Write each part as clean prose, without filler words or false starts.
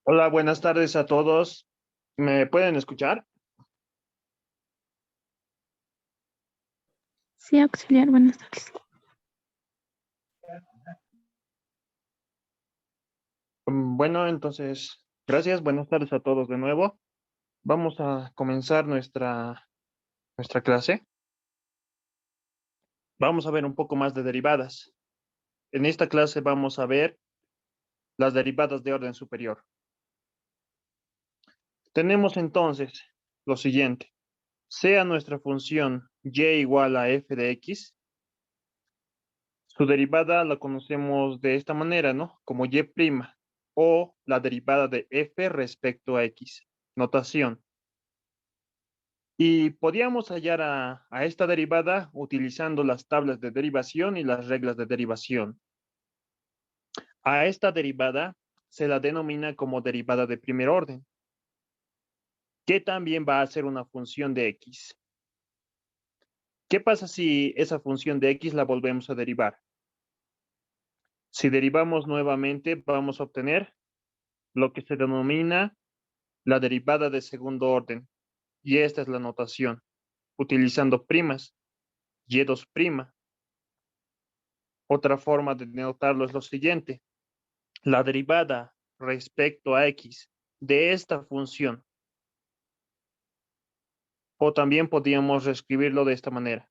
Hola, buenas tardes a todos. ¿Me pueden escuchar? Sí, auxiliar, buenas tardes. Bueno, entonces, gracias. Buenas tardes a todos de nuevo. Vamos a comenzar nuestra clase. Vamos a ver un poco más de derivadas. En esta clase vamos a ver las derivadas de orden superior. Tenemos entonces lo siguiente. Sea nuestra función y igual a f de x, su derivada la conocemos de esta manera, ¿no? Como y' o la derivada de f respecto a x. Notación. Y podíamos hallar a esta derivada utilizando las tablas de derivación y las reglas de derivación. A esta derivada se la denomina como derivada de primer orden, que también va a ser una función de x. ¿Qué pasa si esa función de x la volvemos a derivar? Si derivamos nuevamente, vamos a obtener lo que se denomina la derivada de segundo orden. Y esta es la notación, utilizando primas, y2'. Otra forma de denotarlo es lo siguiente. La derivada respecto a x de esta función. O también podríamos reescribirlo de esta manera,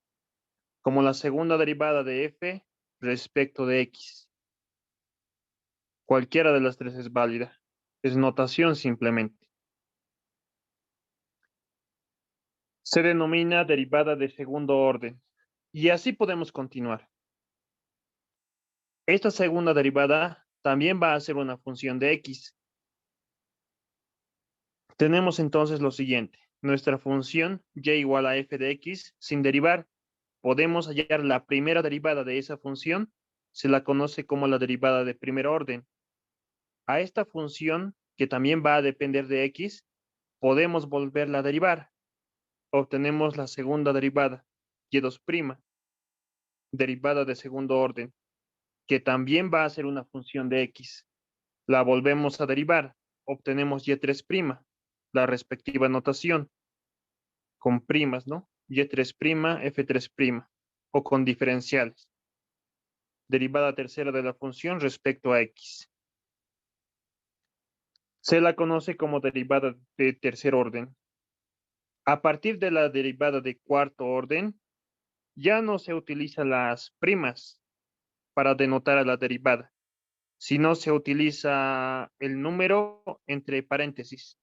como la segunda derivada de f respecto de x. Cualquiera de las tres es válida. Es notación simplemente. Se denomina derivada de segundo orden. Y así podemos continuar. Esta segunda derivada también va a ser una función de x. Tenemos entonces lo siguiente. Nuestra función y igual a f de x sin derivar. Podemos hallar la primera derivada de esa función. Se la conoce como la derivada de primer orden. A esta función, que también va a depender de x, podemos volverla a derivar. Obtenemos la segunda derivada, y2', derivada de segundo orden, que también va a ser una función de x. La volvemos a derivar. Obtenemos y3', la respectiva notación, con primas, ¿no? y3', f3', o con diferenciales. Derivada tercera de la función respecto a x. Se la conoce como derivada de tercer orden. A partir de la derivada de cuarto orden, ya no se utilizan las primas para denotar a la derivada, sino se utiliza el número entre paréntesis.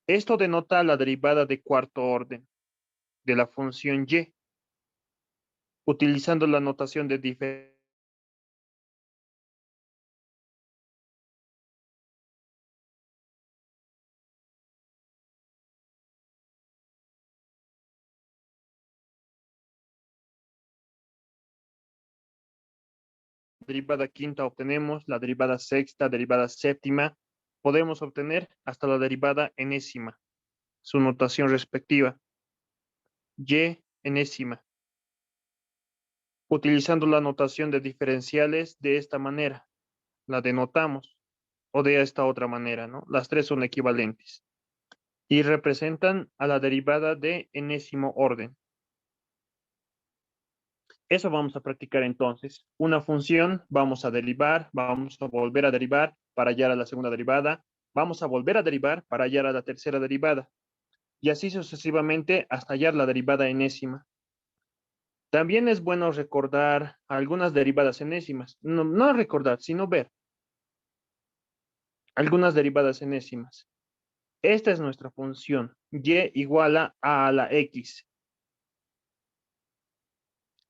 Esto denota la derivada de cuarto orden de la función y, utilizando la notación de diferencia. Derivada quinta obtenemos, la derivada sexta, derivada séptima, podemos obtener hasta la derivada enésima, su notación respectiva, y enésima, utilizando la notación de diferenciales de esta manera, la denotamos, o de esta otra manera, ¿no? Las tres son equivalentes y representan a la derivada de enésimo orden. Eso vamos a practicar entonces. Una función vamos a derivar, vamos a volver a derivar para hallar a la segunda derivada, vamos a volver a derivar para hallar a la tercera derivada, y así sucesivamente hasta hallar la derivada enésima. También es bueno recordar algunas derivadas enésimas. No recordar, sino ver algunas derivadas enésimas. Esta es nuestra función, y igual a la x.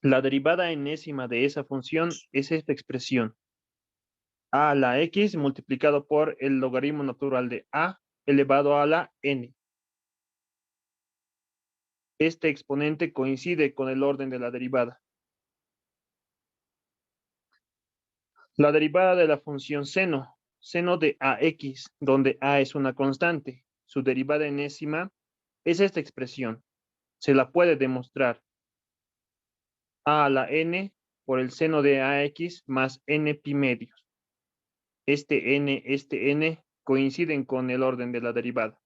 La derivada enésima de esa función es esta expresión. A la x multiplicado por el logaritmo natural de a elevado a la n. Este exponente coincide con el orden de la derivada. La derivada de la función seno, seno de ax, donde a es una constante. Su derivada enésima es esta expresión. Se la puede demostrar. A la n por el seno de ax más n pi medios. Este n coinciden con el orden de la derivada.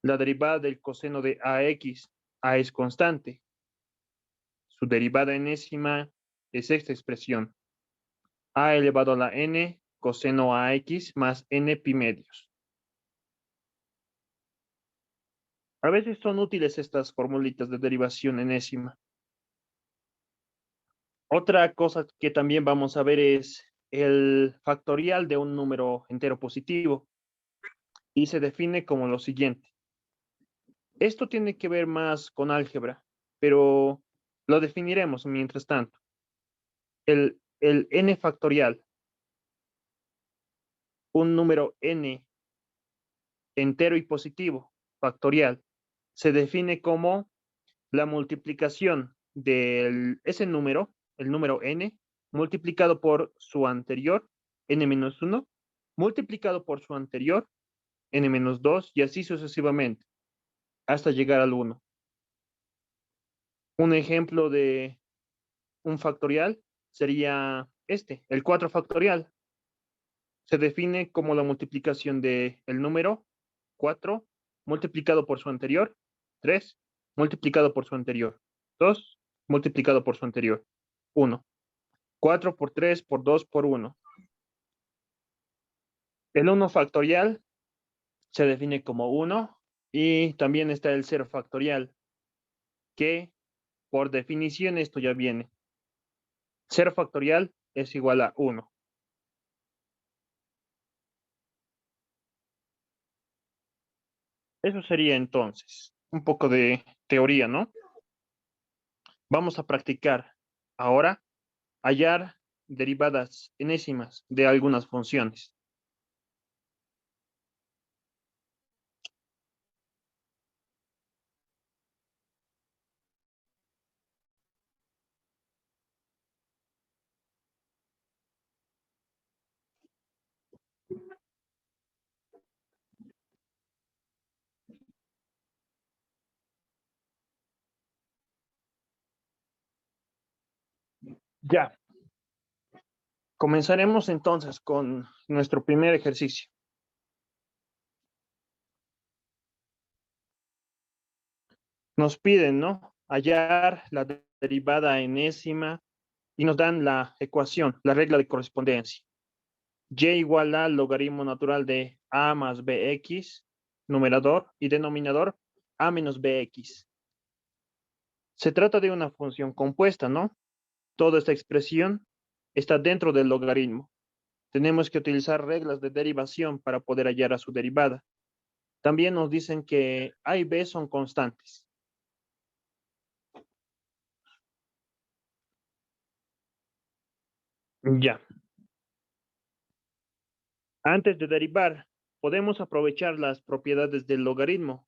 La derivada del coseno de AX, A es constante. Su derivada enésima es esta expresión. A elevado a la n coseno AX más n pi medios. A veces son útiles estas formulitas de derivación enésima. Otra cosa que también vamos a ver es el factorial de un número entero positivo y se define como lo siguiente. Esto tiene que ver más con álgebra, pero lo definiremos mientras tanto. El n factorial, un número n entero y positivo factorial, se define como la multiplicación de ese número, el número n, multiplicado por su anterior, n-1, multiplicado por su anterior, n-2, y así sucesivamente, hasta llegar al 1. Un ejemplo de un factorial sería este, el 4 factorial. Se define como la multiplicación del número 4 multiplicado por su anterior, 3 multiplicado por su anterior, 2 multiplicado por su anterior, 1. 4 por 3 por 2 por 1. El 1 factorial se define como 1 y también está el 0 factorial, que por definición esto ya viene. 0 factorial es igual a 1. Eso sería entonces un poco de teoría, ¿no? Vamos a practicar ahora hallar derivadas enésimas de algunas funciones. Ya. Comenzaremos entonces con nuestro primer ejercicio. Nos piden, ¿no? Hallar la derivada enésima y nos dan la ecuación, la regla de correspondencia. Y igual a logaritmo natural de a más bx, numerador, y denominador a menos bx. Se trata de una función compuesta, ¿no? Toda esta expresión está dentro del logaritmo. Tenemos que utilizar reglas de derivación para poder hallar a su derivada. También nos dicen que A y B son constantes. Ya. Antes de derivar, podemos aprovechar las propiedades del logaritmo.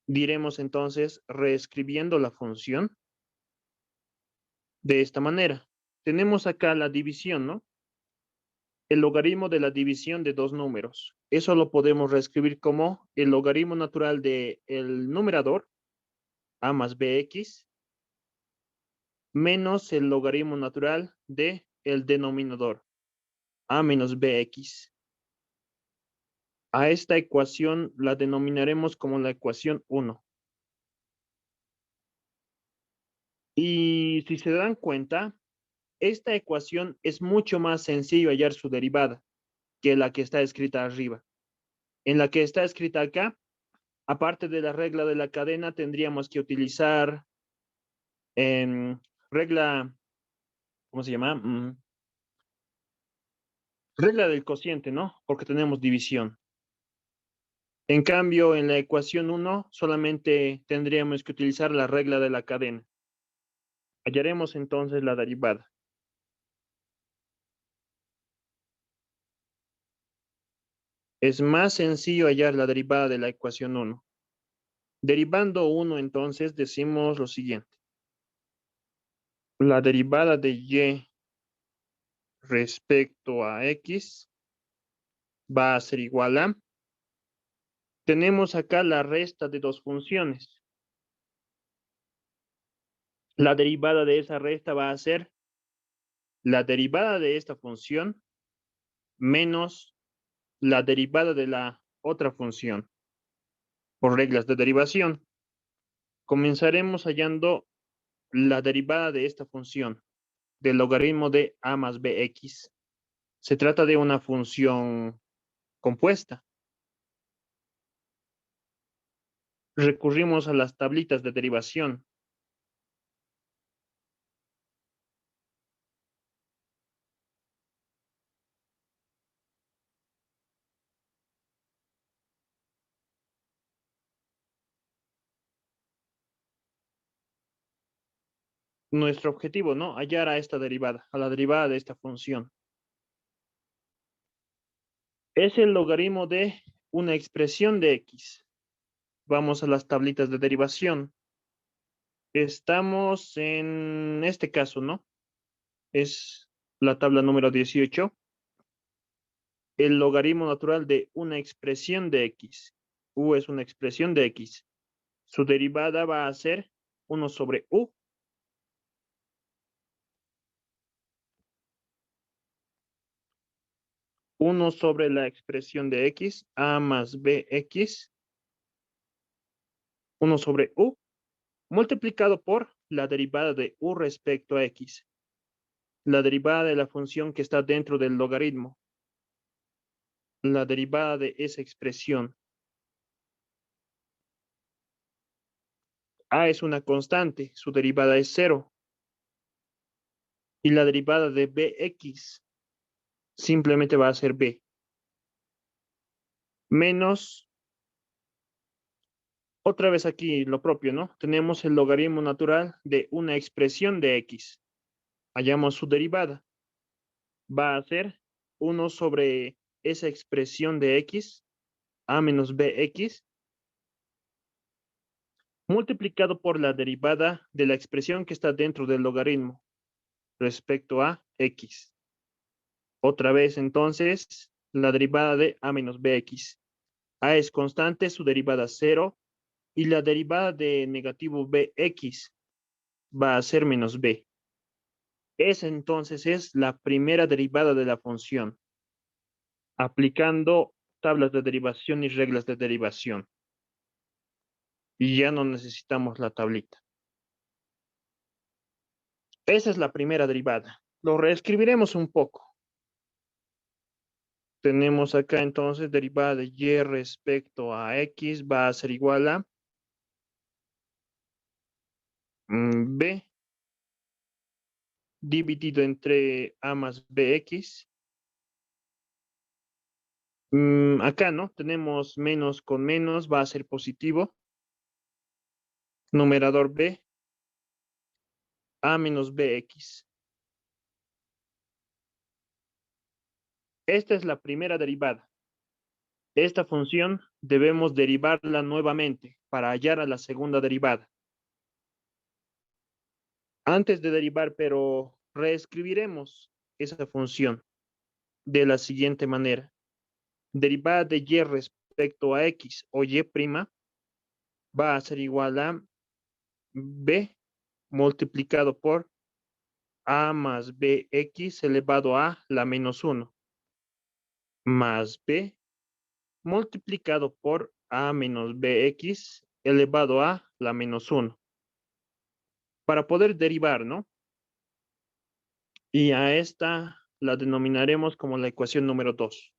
Diremos entonces, reescribiendo la función de esta manera. Tenemos acá la división, ¿no? El logaritmo de la división de dos números. Eso lo podemos reescribir como el logaritmo natural del numerador, a más bx, menos el logaritmo natural de el denominador, a menos bx. A esta ecuación la denominaremos como la ecuación 1. Y si se dan cuenta, esta ecuación es mucho más sencillo hallar su derivada que la que está escrita arriba. En la que está escrita acá, aparte de la regla de la cadena, tendríamos que utilizar regla, ¿cómo se llama? Regla del cociente, ¿no? Porque tenemos división. En cambio, en la ecuación 1 solamente tendríamos que utilizar la regla de la cadena. Hallaremos entonces la derivada. Es más sencillo hallar la derivada de la ecuación 1. Derivando 1, entonces, decimos lo siguiente. La derivada de y respecto a x va a ser igual a... Tenemos acá la resta de dos funciones. La derivada de esa resta va a ser la derivada de esta función menos la derivada de la otra función. Por reglas de derivación, comenzaremos hallando la derivada de esta función, del logaritmo de a más bx. Se trata de una función compuesta. Recurrimos a las tablitas de derivación. Nuestro objetivo, ¿no? Hallar a esta derivada, a la derivada de esta función. Es el logaritmo de una expresión de x. Vamos a las tablitas de derivación. Estamos en este caso, ¿no? Es la tabla número 18. El logaritmo natural de una expresión de x. U es una expresión de x. Su derivada va a ser 1 sobre u. Uno sobre la expresión de x, a más bx. 1 sobre u, multiplicado por la derivada de u respecto a x. La derivada de la función que está dentro del logaritmo. La derivada de esa expresión. A es una constante, su derivada es 0. Y la derivada de bx simplemente va a ser b. Menos, otra vez aquí lo propio, ¿no? Tenemos el logaritmo natural de una expresión de x. Hallamos su derivada. Va a ser 1 sobre esa expresión de x, a menos bx, multiplicado por la derivada de la expresión que está dentro del logaritmo respecto a x. Otra vez, entonces, la derivada de a menos bx. A es constante, su derivada 0, y la derivada de negativo bx va a ser menos b. Esa entonces es la primera derivada de la función, aplicando tablas de derivación y reglas de derivación. Y ya no necesitamos la tablita. Esa es la primera derivada. Lo reescribiremos un poco. Tenemos acá entonces derivada de y respecto a x va a ser igual a b dividido entre a más bx. Acá, ¿no? Tenemos menos con menos, va a ser positivo. Numerador b, a menos bx. Esta es la primera derivada. Esta función debemos derivarla nuevamente para hallar a la segunda derivada. Antes de derivar, pero reescribiremos esa función de la siguiente manera. Derivada de y respecto a x o y' va a ser igual a b multiplicado por a más bx elevado a la menos 1 más b multiplicado por a menos bx elevado a la menos 1. Para poder derivar, ¿no? Y a esta la denominaremos como la ecuación número 2.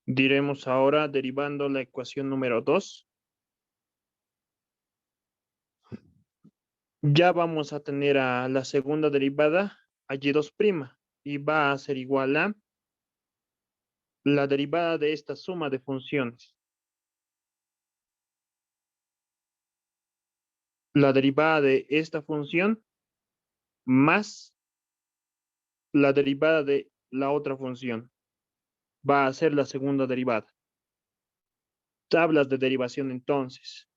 Diremos ahora derivando la ecuación número 2. Ya vamos a tener a la segunda derivada a y2' y va a ser igual a la derivada de esta suma de funciones. La derivada de esta función más la derivada de la otra función. Va a ser la segunda derivada. Tablas de derivación entonces.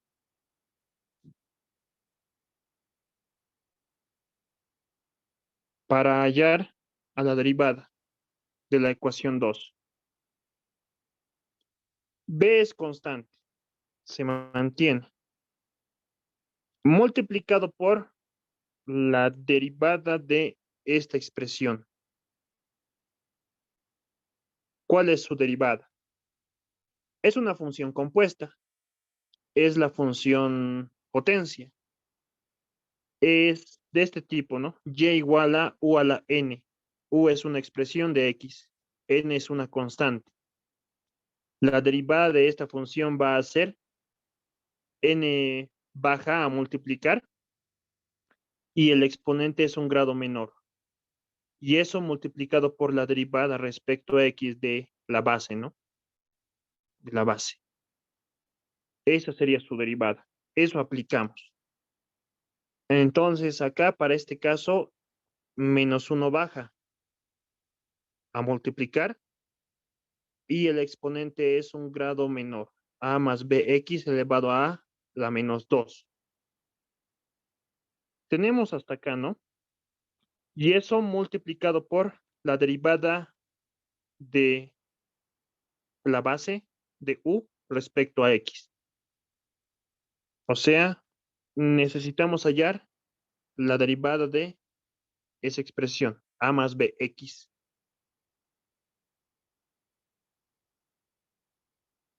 Para hallar a la derivada de la ecuación 2. B es constante, se mantiene. multiplicado por la derivada de esta expresión. ¿Cuál es su derivada? Es una función compuesta. Es la función potencia. Es de este tipo, ¿no? Y igual a u a la n. U es una expresión de x. N es una constante. La derivada de esta función va a ser n baja a multiplicar y el exponente es un grado menor. Y eso multiplicado por la derivada respecto a x de la base, ¿no? De la base. Esa sería su derivada. Eso aplicamos. Entonces acá para este caso, menos 1 baja a multiplicar y el exponente es un grado menor. A más bx elevado a la menos 2. Tenemos hasta acá, ¿no? Y eso multiplicado por la derivada de la base de u respecto a x. O sea, necesitamos hallar la derivada de esa expresión, a más bx.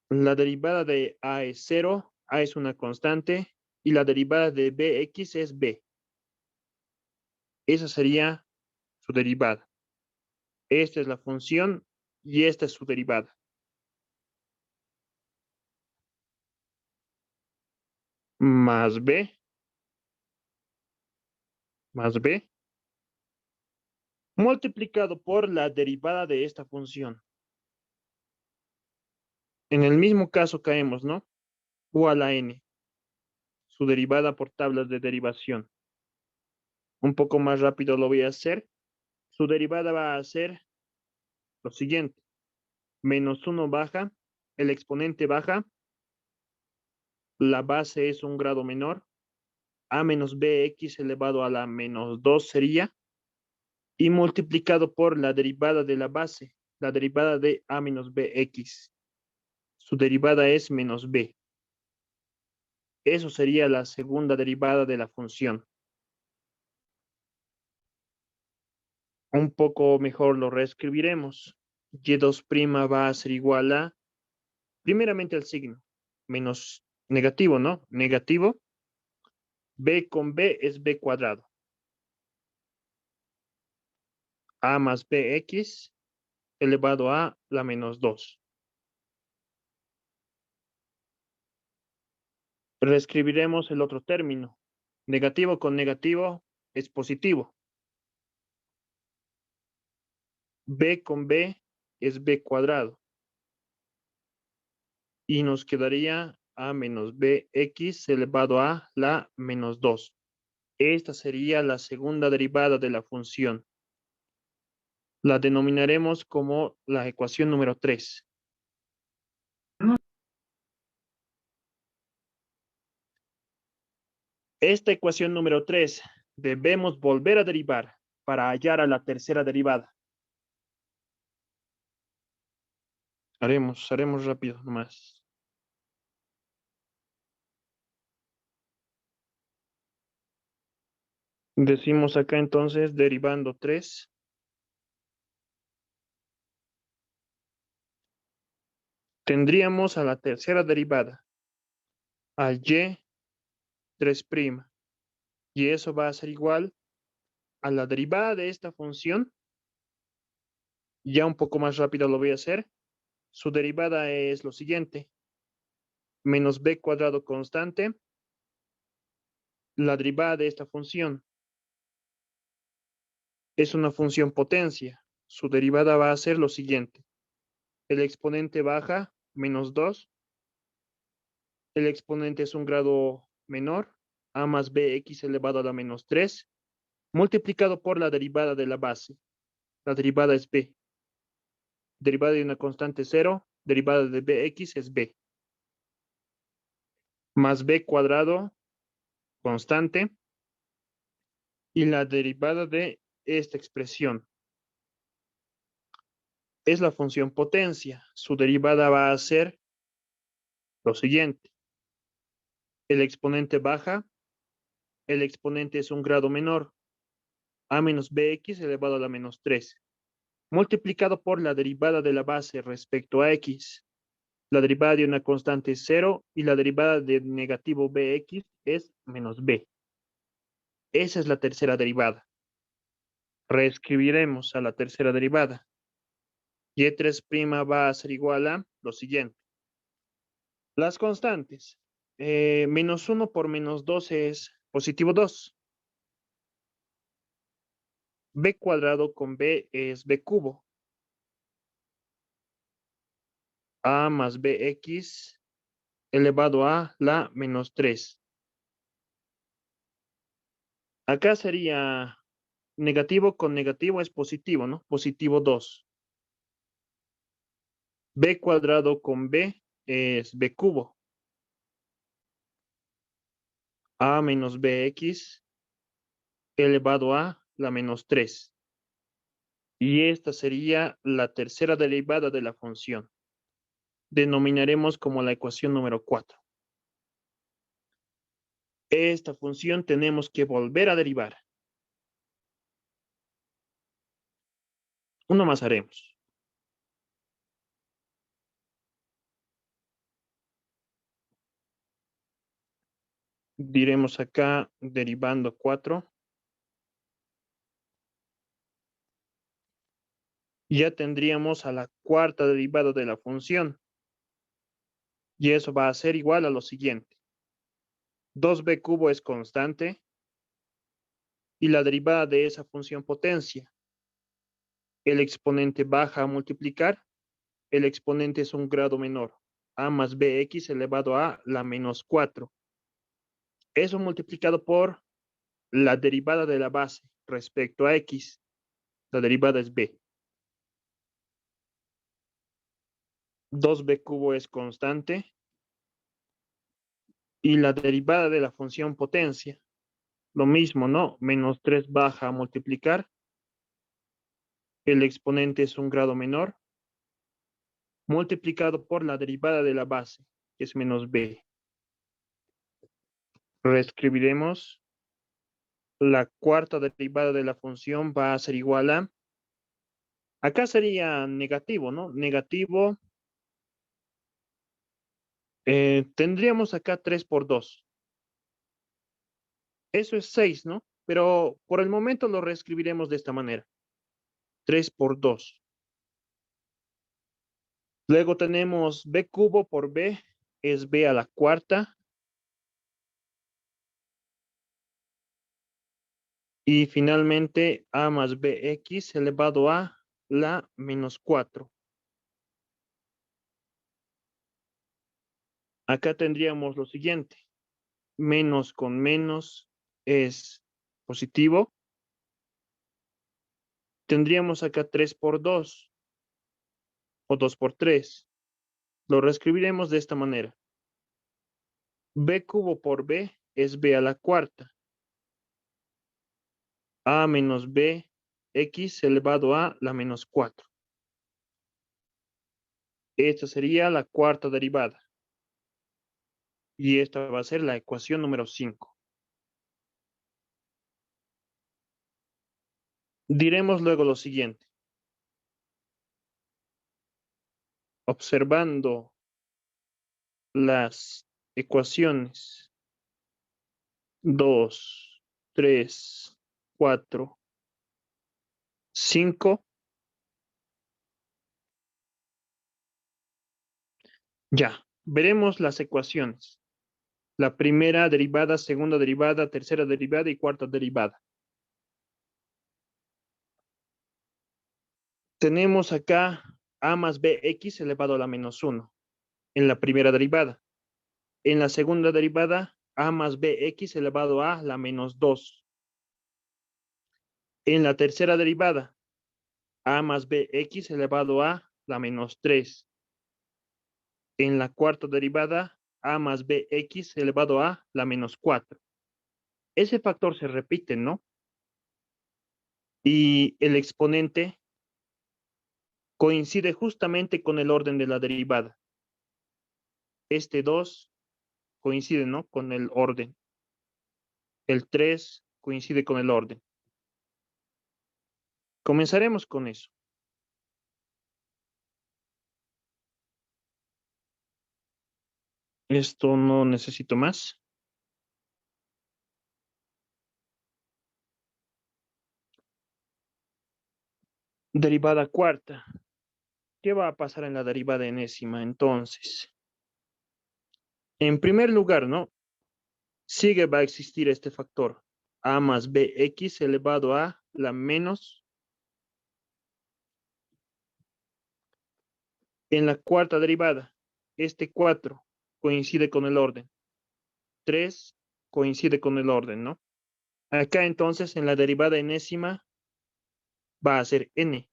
La derivada de a es 0, a es una constante, y la derivada de bx es b. Esa sería su derivada. Esta es la función y esta es su derivada. Más b, multiplicado por la derivada de esta función. En el mismo caso caemos, ¿no? U a la n, su derivada por tablas de derivación. Un poco más rápido lo voy a hacer. Su derivada va a ser lo siguiente. Menos 1 baja, el exponente baja, la base es un grado menor, a menos bx elevado a la menos 2 sería, y multiplicado por la derivada de la base, la derivada de a menos bx. Su derivada es menos b. Eso sería la segunda derivada de la función. Un poco mejor lo reescribiremos. Y2' va a ser igual a, primeramente el signo, menos negativo, ¿no? Negativo. B con b es b cuadrado. A más bx elevado a la menos 2. Reescribiremos el otro término. Negativo con negativo es positivo. B con b es b cuadrado. Y nos quedaría a menos bx elevado a la menos 2. Esta sería la segunda derivada de la función. La denominaremos como la ecuación número 3. Esta ecuación número 3 debemos volver a derivar para hallar a la tercera derivada. Haremos rápido nomás. Decimos acá entonces derivando 3. Tendríamos a la tercera derivada, a y 3'. Y eso va a ser igual a la derivada de esta función. Ya un poco más rápido lo voy a hacer. Su derivada es lo siguiente. Menos b cuadrado constante. La derivada de esta función es una función potencia. Su derivada va a ser lo siguiente. El exponente baja, menos 2. El exponente es un grado menor, a más bx elevado a la menos 3, multiplicado por la derivada de la base. La derivada es b. Derivada de una constante 0, derivada de bx es b. Más b cuadrado, constante, y la derivada de esta expresión es la función potencia. Su derivada va a ser lo siguiente. El exponente baja, el exponente es un grado menor, a menos bx elevado a la menos 3, multiplicado por la derivada de la base respecto a x. La derivada de una constante es 0 y la derivada de negativo bx es menos b. Esa es la tercera derivada. Reescribiremos a la tercera derivada. Y3' va a ser igual a lo siguiente. Las constantes. Menos 1 por menos 2 es positivo 2. B cuadrado con b es b cubo. A más bx elevado a la menos 3. Acá sería negativo con negativo es positivo, ¿no? Positivo 2. B cuadrado con b es b cubo. A menos bx elevado a la menos 3. Y esta sería la tercera derivada de la función. Denominaremos como la ecuación número 4. Esta función tenemos que volver a derivar. Uno más haremos. Diremos acá derivando 4. Ya tendríamos a la cuarta derivada de la función. Y eso va a ser igual a lo siguiente. 2b cubo es constante. Y la derivada de esa función potencia. El exponente baja a multiplicar. El exponente es un grado menor. A más bx elevado a la menos 4. Eso multiplicado por la derivada de la base respecto a x. La derivada es b. 2b cubo es constante. Y la derivada de la función potencia. Lo mismo, ¿no? Menos 3 baja a multiplicar. El exponente es un grado menor. Multiplicado por la derivada de la base, que es menos b. Reescribiremos. La cuarta derivada de la función va a ser igual a... Acá sería negativo, ¿no? Negativo. Tendríamos acá 3 por 2. Eso es 6, ¿no? Pero por el momento lo reescribiremos de esta manera. 3 por 2. Luego tenemos b cubo por b, es b a la cuarta. Y finalmente a más bx elevado a la menos 4. Acá tendríamos lo siguiente. Menos con menos es positivo. Tendríamos acá 3 por 2 o 2 por 3. Lo reescribiremos de esta manera. B cubo por B es B a la cuarta. A menos B x elevado a la menos 4. Esta sería la cuarta derivada. Y esta va a ser la ecuación número 5. Diremos luego lo siguiente. Observando las ecuaciones 2, 3, 4, 5. Ya, veremos las ecuaciones. La primera derivada, segunda derivada, tercera derivada y cuarta derivada. Tenemos acá a más bx elevado a la menos 1 en la primera derivada. En la segunda derivada, a más bx elevado a la menos 2. En la tercera derivada, a más bx elevado a la menos 3. En la cuarta derivada, a más bx elevado a la menos 4. Ese factor se repite, ¿no? Y el exponente coincide justamente con el orden de la derivada. Este 2 coincide, ¿no? Con el orden. El 3 coincide con el orden. Comenzaremos con eso. Esto no necesito más. Derivada cuarta. ¿Qué va a pasar en la derivada enésima entonces? En primer lugar, ¿no? Va a existir este factor. A más bx elevado a la menos. En la cuarta derivada, este 4 coincide con el orden. 3 coincide con el orden, ¿no? Acá entonces en la derivada enésima va a ser n,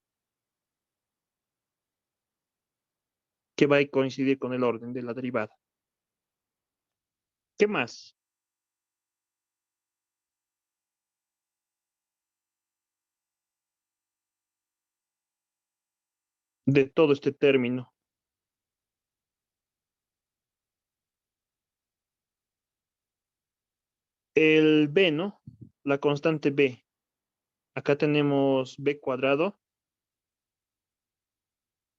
que va a coincidir con el orden de la derivada. ¿Qué más? De todo este término. El b, ¿no? La constante b. Acá tenemos b cuadrado.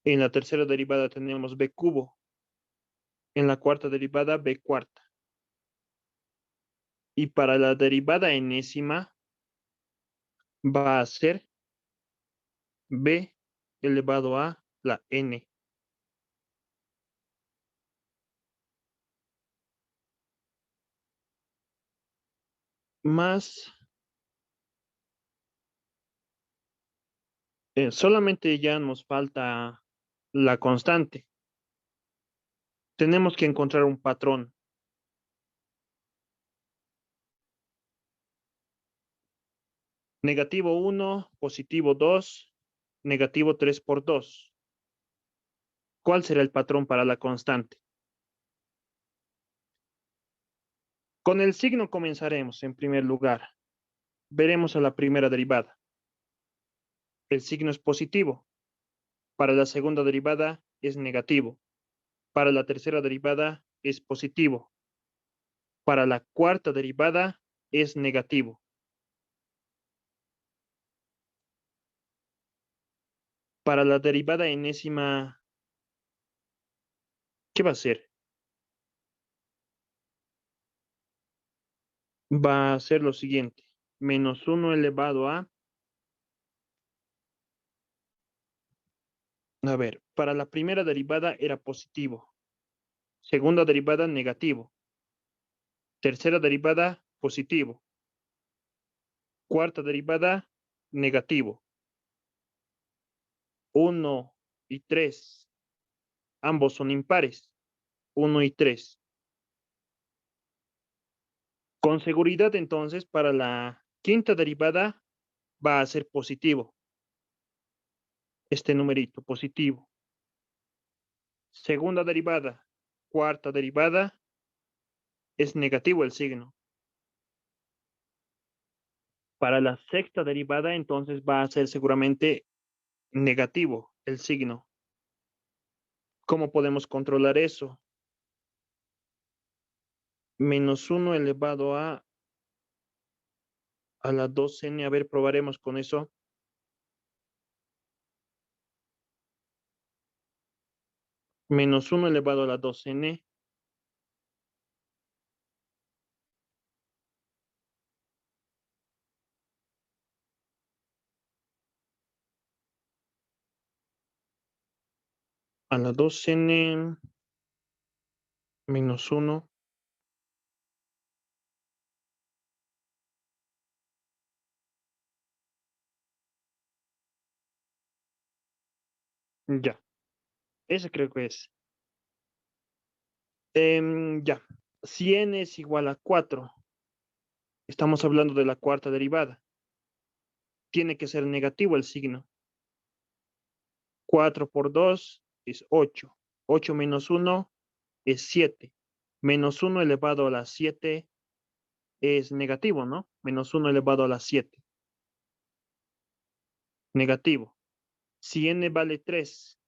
En la tercera derivada tenemos b cubo. En la cuarta derivada, b cuarta. Y para la derivada enésima va a ser b elevado a la n. Más, solamente ya nos falta la constante. Tenemos que encontrar un patrón. Negativo 1, positivo 2, negativo 3 por 2. ¿Cuál será el patrón para la constante? Con el signo comenzaremos en primer lugar. Veremos a la primera derivada. El signo es positivo. Para la segunda derivada es negativo. Para la tercera derivada es positivo. Para la cuarta derivada es negativo. Para la derivada enésima, ¿qué va a ser? Va a ser lo siguiente. Menos 1 elevado a ver, para la primera derivada era positivo. Segunda derivada negativo. Tercera derivada positivo. Cuarta derivada negativo. 1 y 3. Ambos son impares. 1 y 3. Con seguridad entonces para la quinta derivada va a ser positivo. Este numerito positivo. Segunda derivada, cuarta derivada es negativo el signo. Para la sexta derivada entonces va a ser seguramente negativo el signo. ¿Cómo podemos controlar eso? Menos 1 elevado a la 2n. A ver, probaremos con eso. Menos 1 elevado a la 2n. A la 2n menos 1. Ya, ese creo que es. Ya, si n es igual a 4, estamos hablando de la cuarta derivada. Tiene que ser negativo el signo. 4 por 2 es 8. 8 menos 1 es 7. Menos 1 elevado a la 7 es negativo, ¿no? Menos 1 elevado a la 7. Negativo. Si n vale 3,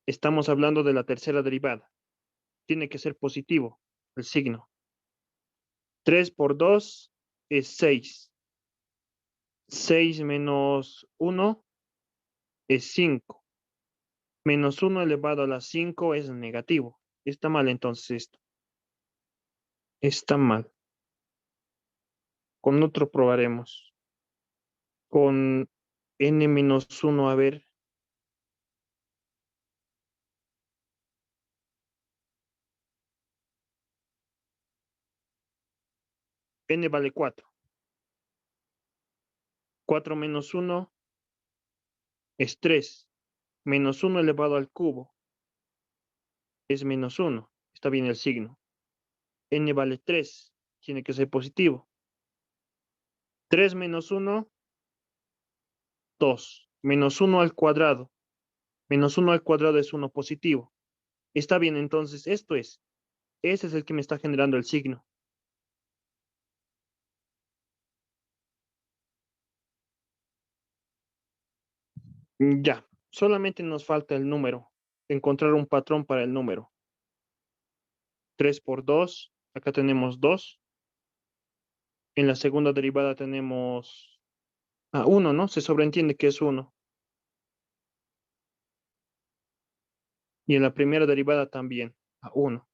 estamos hablando de la tercera derivada. Tiene que ser positivo el signo. 3 por 2 es 6. 6 menos 1 es 5. Menos 1 elevado a la 5 es negativo. Está mal entonces esto. Está mal. Con otro probaremos. Con n menos 1, a ver. N vale 4. 4 menos 1 es 3. Menos 1 elevado al cubo es menos 1. Está bien el signo. N vale 3. Tiene que ser positivo. 3 menos 1, 2. Menos 1 al cuadrado. Menos 1 al cuadrado es 1 positivo. Está bien, entonces esto es. Ese es el que me está generando el signo. Ya, solamente nos falta el número. Encontrar un patrón para el número. 3 por 2. Acá tenemos 2. En la segunda derivada tenemos 1, ¿no? Se sobreentiende que es 1. Y en la primera derivada también, 1.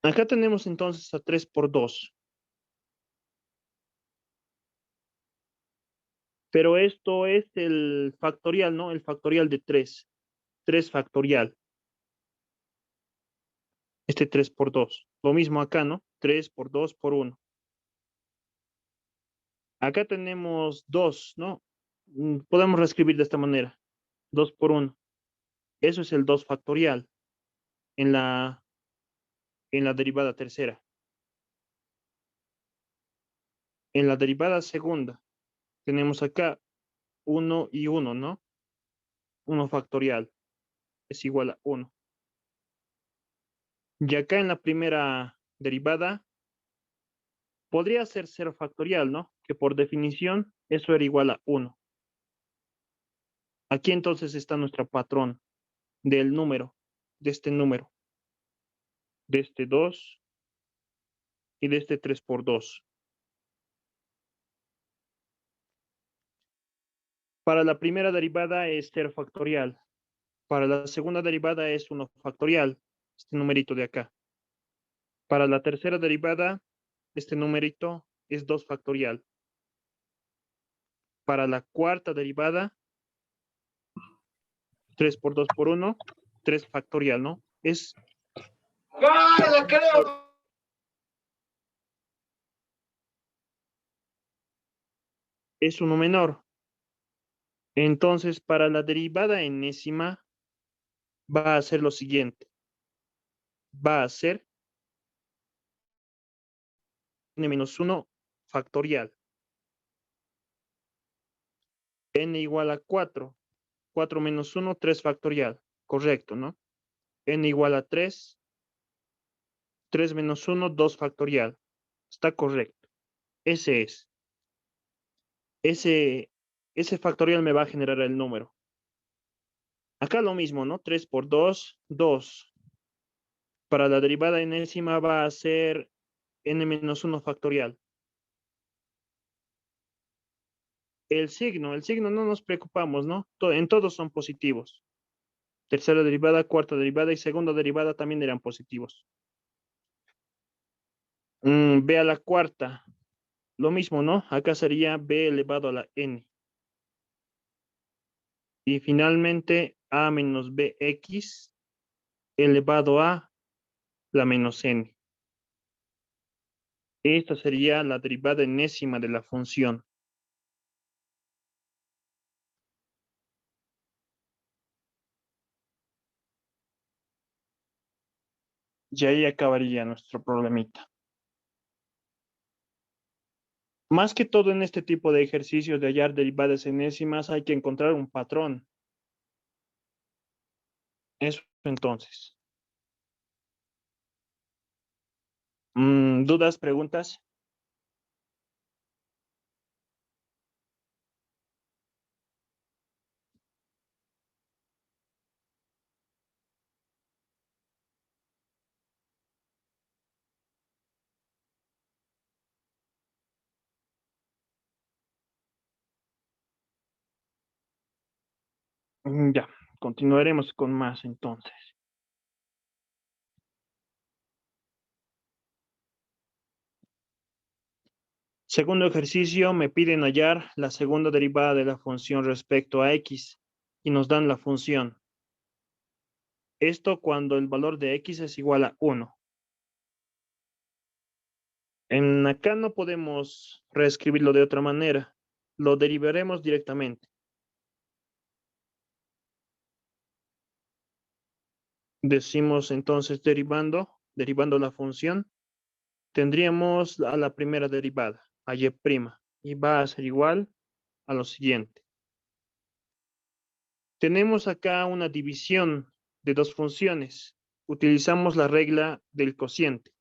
Acá tenemos entonces a 3 por 2. Pero esto es el factorial, ¿no? El factorial de 3. 3 factorial. Este 3 por 2. Lo mismo acá, ¿no? 3 por 2 por 1. Acá tenemos 2, ¿no? Podemos reescribir de esta manera. 2 por 1. Eso es el 2 factorial en la derivada tercera. En la derivada segunda tenemos acá 1 y 1, ¿no? 1 factorial es igual a 1. Y acá en la primera derivada podría ser 0 factorial, ¿no? Que por definición eso era igual a 1. Aquí entonces está nuestro patrón del número, de este número, de este 2 y de este 3 por 2. Para la primera derivada es 0 factorial. Para la segunda derivada es 1 factorial, este numerito de acá. Para la tercera derivada, este numerito es 2 factorial. Para la cuarta derivada, 3 por 2 por 1, 3 factorial, ¿no? Es uno menor. Entonces, para la derivada enésima, va a ser lo siguiente. Va a ser n-1 factorial. N igual a 4. 4 menos 1, 3 factorial. Correcto, ¿no? N igual a 3. 3 menos 1, 2 factorial. Está correcto. Ese es. Ese factorial me va a generar el número. Acá lo mismo, ¿no? 3 por 2, 2. Para la derivada enésima va a ser n-1 factorial. El signo no nos preocupamos, ¿no? En todos son positivos. Tercera derivada, cuarta derivada y segunda derivada también eran positivos. B a la cuarta. Lo mismo, ¿no? Acá sería b elevado a la n. Y finalmente a menos bx elevado a la menos n. Esta sería la derivada enésima de la función. Y ahí acabaría nuestro problemita. Más que todo en este tipo de ejercicios de hallar derivadas enésimas hay que encontrar un patrón. Eso entonces. ¿Dudas, preguntas? Ya, continuaremos con más entonces. Segundo ejercicio, me piden hallar la segunda derivada de la función respecto a x y nos dan la función. Esto cuando el valor de x es igual a 1. En acá no podemos reescribirlo de otra manera. Lo derivaremos directamente. Decimos entonces derivando la función, tendríamos a la primera derivada, a y', y va a ser igual a lo siguiente. Tenemos acá una división de dos funciones. Utilizamos la regla del cociente.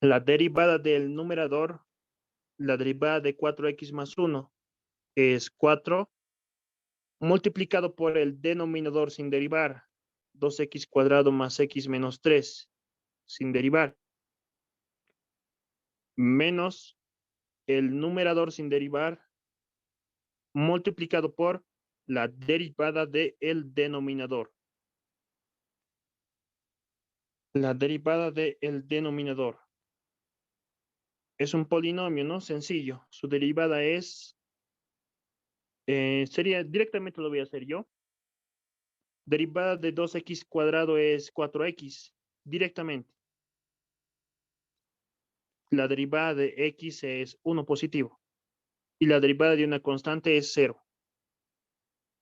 La derivada del numerador, la derivada de 4x más 1 es 4, multiplicado por el denominador sin derivar, 2x cuadrado más x menos 3, sin derivar, menos el numerador sin derivar, multiplicado por la derivada del denominador. La derivada del denominador. Es un polinomio, ¿no? Sencillo. Su derivada sería, directamente lo voy a hacer yo. Derivada de 2x cuadrado es 4x, directamente. La derivada de x es 1 positivo. Y la derivada de una constante es 0.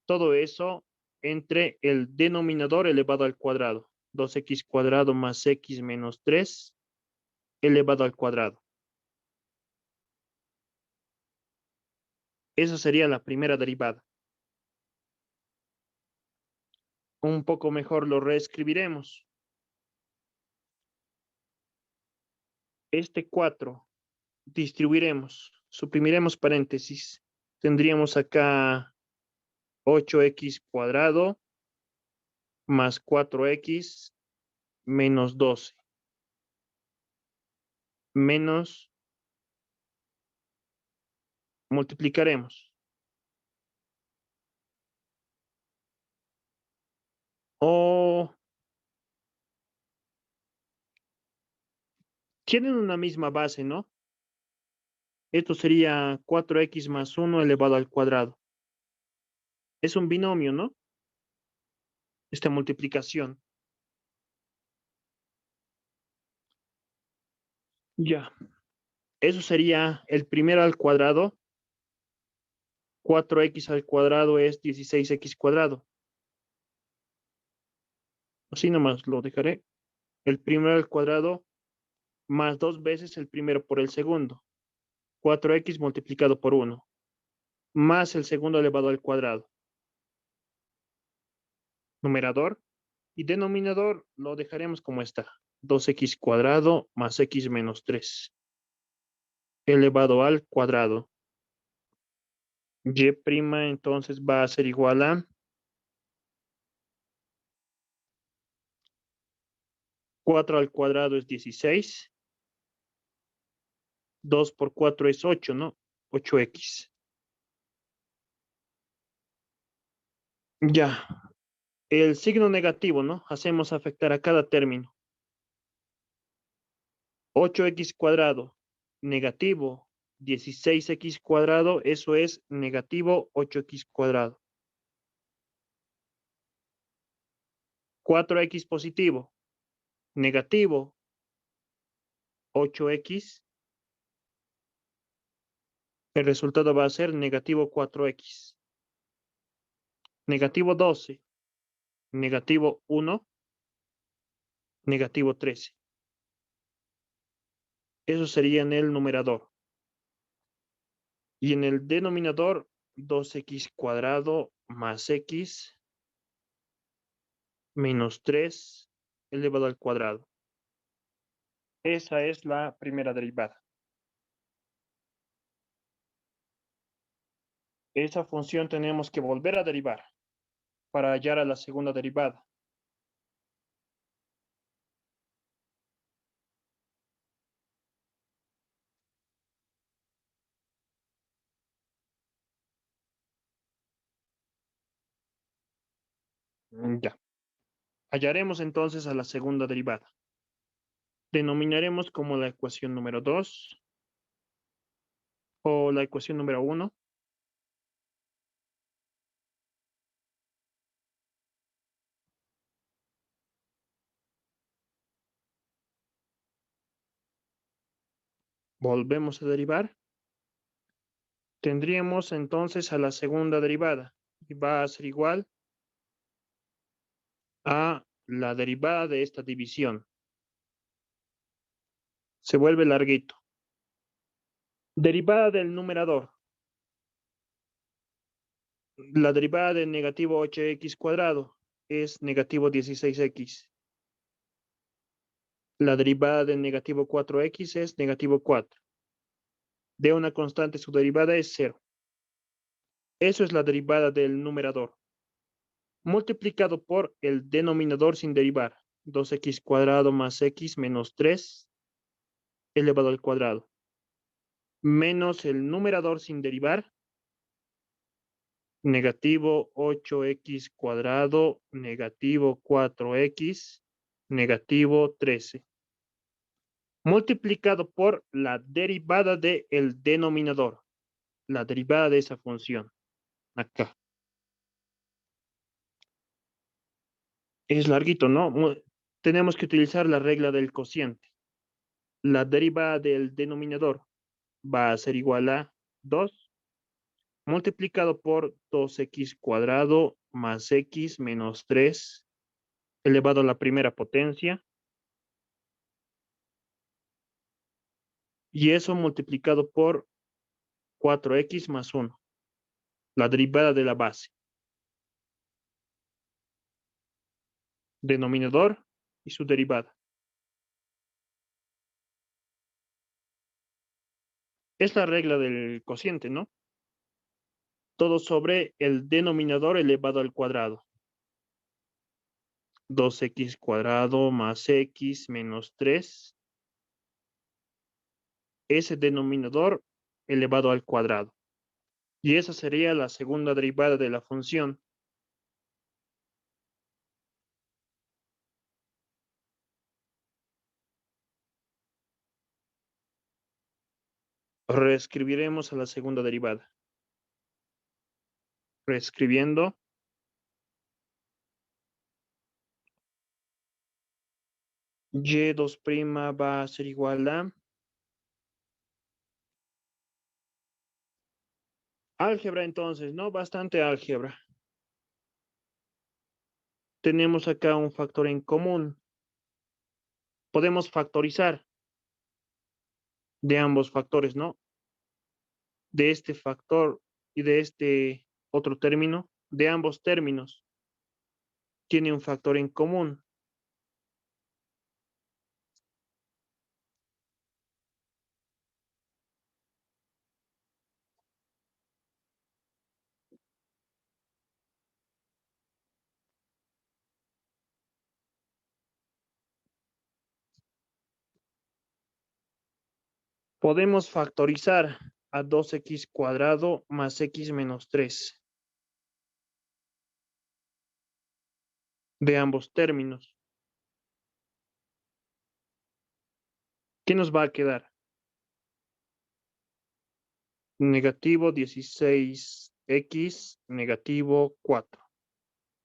Todo eso entre el denominador elevado al cuadrado. 2x cuadrado más x menos 3 elevado al cuadrado. Esa sería la primera derivada. Un poco mejor lo reescribiremos. Este 4 distribuiremos, suprimiremos paréntesis. Tendríamos acá 8x cuadrado más 4x menos 12 menos, multiplicaremos. O tienen una misma base, ¿no? Esto sería 4x más 1 elevado al cuadrado. Es un binomio, ¿no? Esta multiplicación. Ya. Eso sería el primero al cuadrado. 4x al cuadrado es 16x cuadrado. Así nomás lo dejaré. El primero al cuadrado más 2 veces el primero por el segundo. 4x multiplicado por 1. Más el segundo elevado al cuadrado. Numerador y denominador lo dejaremos como está. 2x cuadrado más x menos 3 elevado al cuadrado. Y' entonces va a ser igual a 4 al cuadrado es 16. 2 por 4 es 8, ¿no? 8x. Ya. El signo negativo, ¿no? Hacemos afectar a cada término. 8x cuadrado negativo 16x cuadrado, eso es negativo 8x cuadrado. 4x positivo negativo 8x, el resultado va a ser negativo 4x. Negativo 12, negativo 1, negativo 13. Eso sería en el numerador. Y en el denominador, 2x cuadrado más x menos 3 elevado al cuadrado. Esa es la primera derivada. Esa función tenemos que volver a derivar para hallar a la segunda derivada. Ya. Hallaremos entonces a la segunda derivada. Denominaremos como la ecuación número 2 o la ecuación número 1. Volvemos a derivar. Tendríamos entonces a la segunda derivada y va a ser igual a la derivada de esta división. Se vuelve larguito. Derivada del numerador. La derivada de negativo 8x cuadrado es negativo 16x. La derivada de negativo 4x es negativo 4. De una constante su derivada es 0. Eso es la derivada del numerador. Multiplicado por el denominador sin derivar. 2x cuadrado más x menos 3 elevado al cuadrado. Menos el numerador sin derivar. Negativo 8x cuadrado, negativo 4x, negativo 13. Multiplicado por la derivada del denominador. La derivada de esa función. Acá. Es larguito, ¿no? Tenemos que utilizar la regla del cociente. La derivada del denominador va a ser igual a 2 multiplicado por 2x cuadrado más x menos 3 elevado a la primera potencia. Y eso multiplicado por 4x más 1. La derivada de la base. Denominador y su derivada. Es la regla del cociente, ¿no? Todo sobre el denominador elevado al cuadrado. 2x cuadrado más x menos 3. Ese denominador elevado al cuadrado. Y esa sería la segunda derivada de la función. Reescribiremos a la segunda derivada. Reescribiendo. Y2' va a ser igual a álgebra entonces, ¿no? Bastante álgebra. Tenemos acá un factor en común. Podemos factorizar de ambos factores, ¿no? De este factor y de este otro término, de ambos términos, tiene un factor en común. Podemos factorizar a 2x cuadrado más x menos 3 de ambos términos. ¿Qué nos va a quedar? Negativo 16x, negativo 4.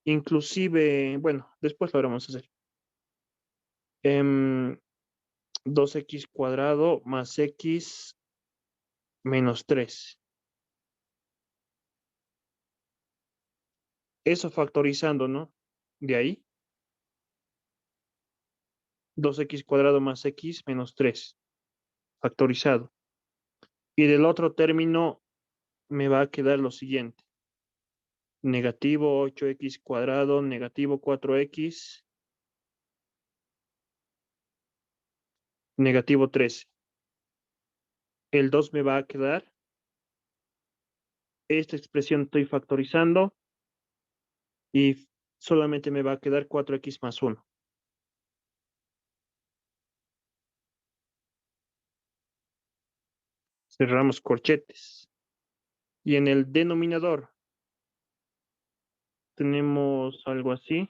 Inclusive, bueno, después lo vamos a hacer. 2x cuadrado más x menos 3. Eso factorizando, ¿no? De ahí, 2x cuadrado más x menos 3. Factorizado. Y del otro término me va a quedar lo siguiente. Negativo 8x cuadrado, negativo 4x, negativo 13. El 2 me va a quedar. Esta expresión estoy factorizando y solamente me va a quedar 4x más 1. Cerramos corchetes. Y en el denominador tenemos algo así.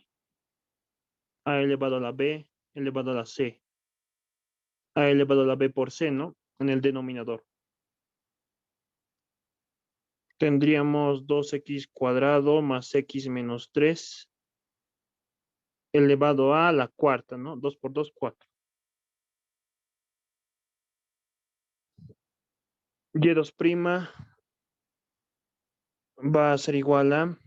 A elevado a la B elevado a la C. A elevado a la B por C, ¿no? En el denominador. Tendríamos 2x cuadrado más x menos 3 elevado a la cuarta, ¿no? 2 por 2, 4. Y2' va a ser igual a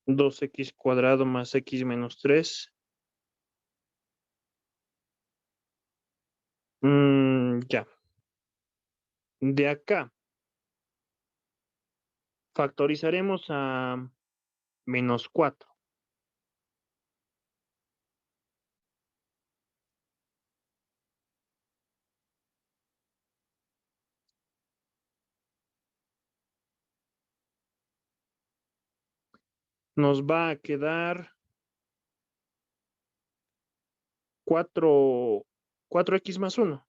2x cuadrado más x menos 3. Ya. De acá factorizaremos a menos 4. Nos va a quedar 4x más 1.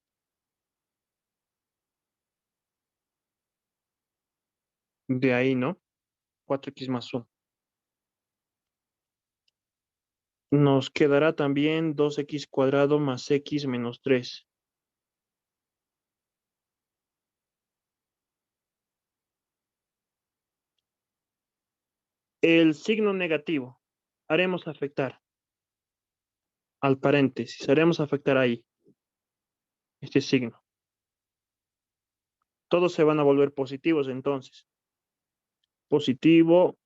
De ahí, ¿no? 4x más 1. Nos quedará también 2x cuadrado más x menos 3. El signo negativo haremos afectar al paréntesis. Haremos afectar ahí este signo. Todos se van a volver positivos entonces. Positivo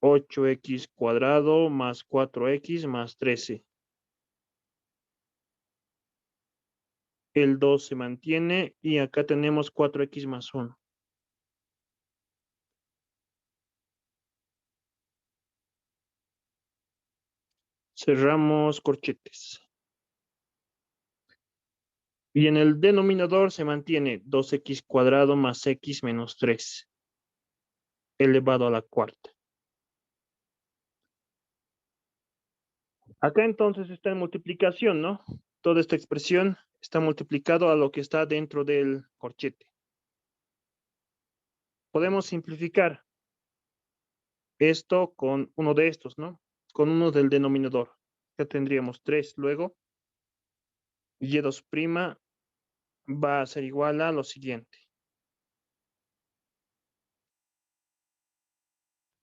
8x cuadrado más 4x más 13. El 2 se mantiene y acá tenemos 4x más 1. Cerramos corchetes. Y en el denominador se mantiene 2x cuadrado más x menos 3 elevado a la cuarta. Acá entonces está en multiplicación, ¿no? Toda esta expresión está multiplicado a lo que está dentro del corchete. Podemos simplificar esto con uno de estos, ¿no? Con uno del denominador. Ya tendríamos 3 luego. Y2' va a ser igual a lo siguiente.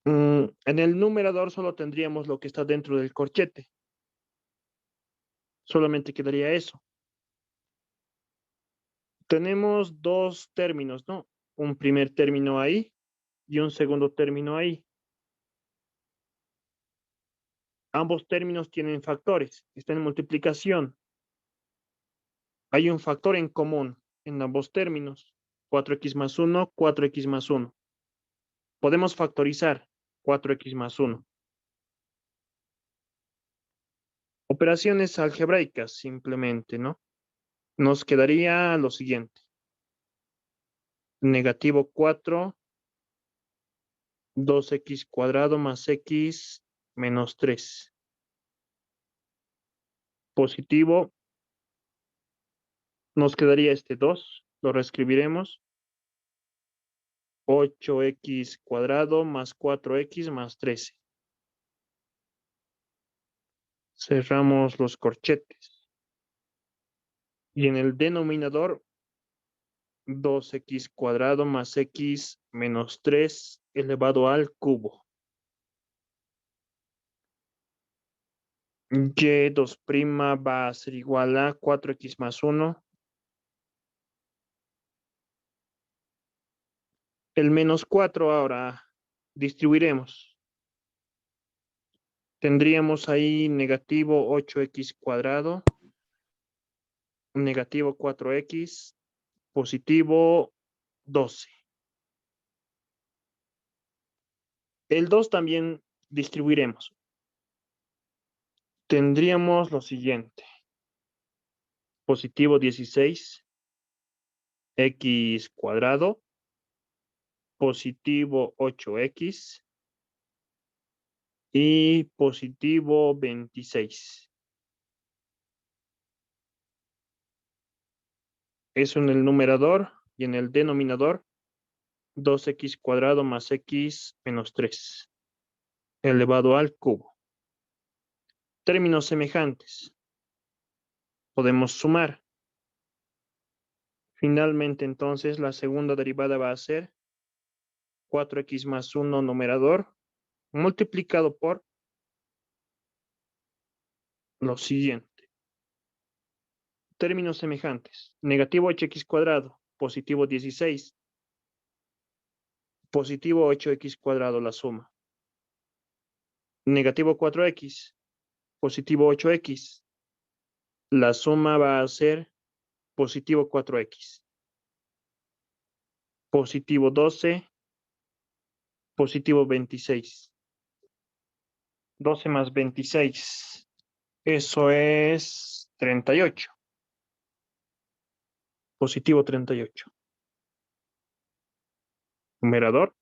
En el numerador solo tendríamos lo que está dentro del corchete. Solamente quedaría eso. Tenemos dos términos, ¿no? Un primer término ahí y un segundo término ahí. Ambos términos tienen factores, están en multiplicación. Hay un factor en común en ambos términos. 4x más 1, 4x más 1. Podemos factorizar 4x más 1. Operaciones algebraicas simplemente, ¿no? Nos quedaría lo siguiente. Negativo 4, 2x cuadrado más x menos 3. Positivo, nos quedaría este 2, lo reescribiremos. 8x cuadrado más 4x más 13. Cerramos los corchetes. Y en el denominador, 2x cuadrado más x menos 3 elevado al cubo. Y2' va a ser igual a 4x más 1. El menos 4 ahora distribuiremos. Tendríamos ahí negativo 8x cuadrado, negativo 4x, positivo 12. El 2 también distribuiremos. Tendríamos lo siguiente. Positivo 16, x cuadrado, positivo 8x y positivo 26. Eso en el numerador y en el denominador 2x cuadrado más x menos 3 elevado al cubo. Términos semejantes. Podemos sumar. Finalmente, entonces, la segunda derivada va a ser 4x más 1 numerador multiplicado por lo siguiente. Términos semejantes. Negativo 8x cuadrado, positivo 16. Positivo 8x cuadrado la suma. Negativo 4x, positivo 8x. La suma va a ser positivo 4x. Positivo 12, positivo 26. 12 más 26. Eso es 38. Positivo 38. Numerador.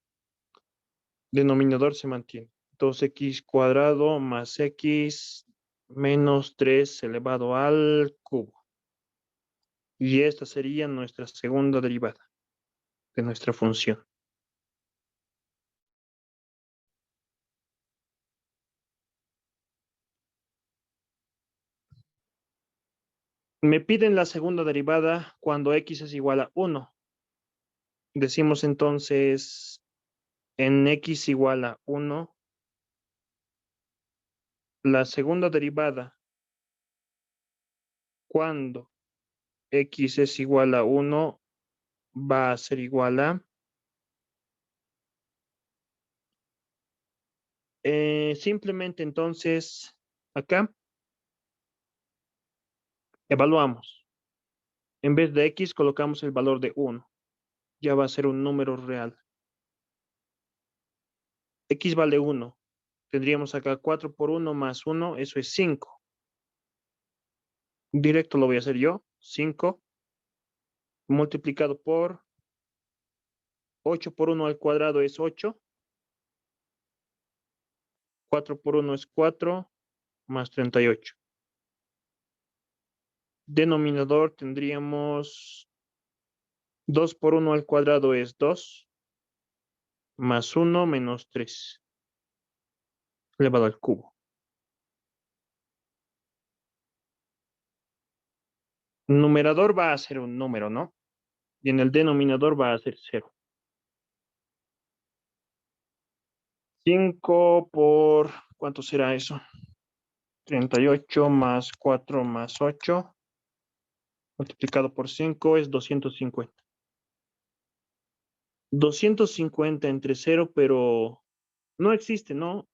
Denominador se mantiene. 2x cuadrado más x menos 3 elevado al cubo. Y esta sería nuestra segunda derivada de nuestra función. Me piden la segunda derivada cuando x es igual a 1. Decimos entonces en x igual a 1, la segunda derivada cuando x es igual a 1 va a ser igual a simplemente entonces acá evaluamos. En vez de x colocamos el valor de 1. Ya va a ser un número real. X vale 1. Tendríamos acá 4 por 1 más 1, eso es 5. Directo lo voy a hacer yo. 5 multiplicado por 8 por 1 al cuadrado es 8. 4 por 1 es 4 más 38. Denominador tendríamos 2 por 1 al cuadrado es 2 más 1 menos 3 elevado al cubo. Numerador va a ser un número, ¿no? Y en el denominador va a ser 0. 5 por, ¿cuánto será eso? 38 más 4 más 8, multiplicado por 5 es 250. 250 entre 0, pero no existe, ¿no?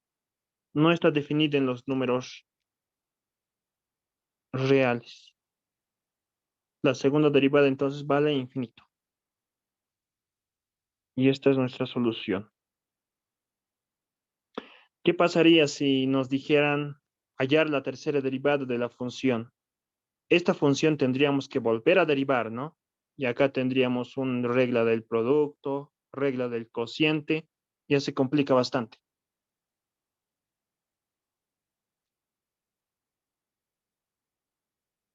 No está definida en los números reales. La segunda derivada entonces vale infinito. Y esta es nuestra solución. ¿Qué pasaría si nos dijeran hallar la tercera derivada de la función? Esta función tendríamos que volver a derivar, ¿no? Y acá tendríamos una regla del producto, regla del cociente, ya se complica bastante.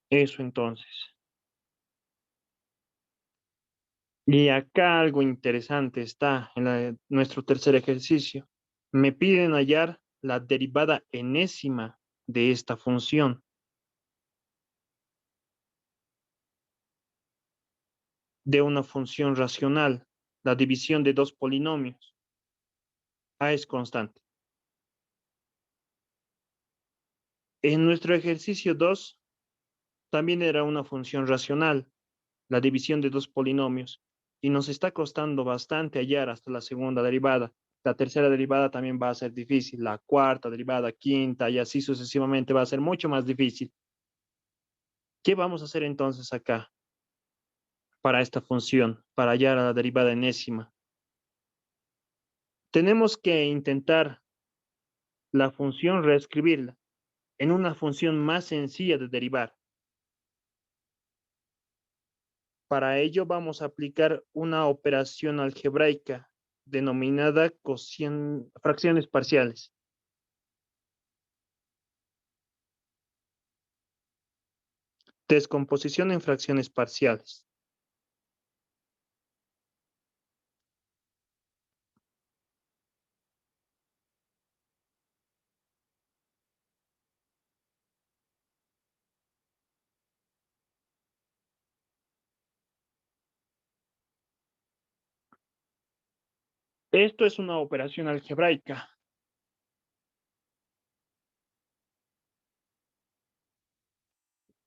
Eso entonces. Y acá algo interesante está en nuestro tercer ejercicio. Me piden hallar la derivada enésima de esta función. De una función racional, la división de dos polinomios. A es constante. En nuestro ejercicio 2 también era una función racional, la división de dos polinomios, y nos está costando bastante hallar hasta la segunda derivada. La tercera derivada también va a ser difícil, la cuarta derivada, quinta, y así sucesivamente va a ser mucho más difícil. ¿Qué vamos a hacer entonces acá para esta función, para hallar a la derivada enésima? Tenemos que intentar la función reescribirla en una función más sencilla de derivar. Para ello vamos a aplicar una operación algebraica denominada fracciones parciales. Descomposición en fracciones parciales. Esto es una operación algebraica.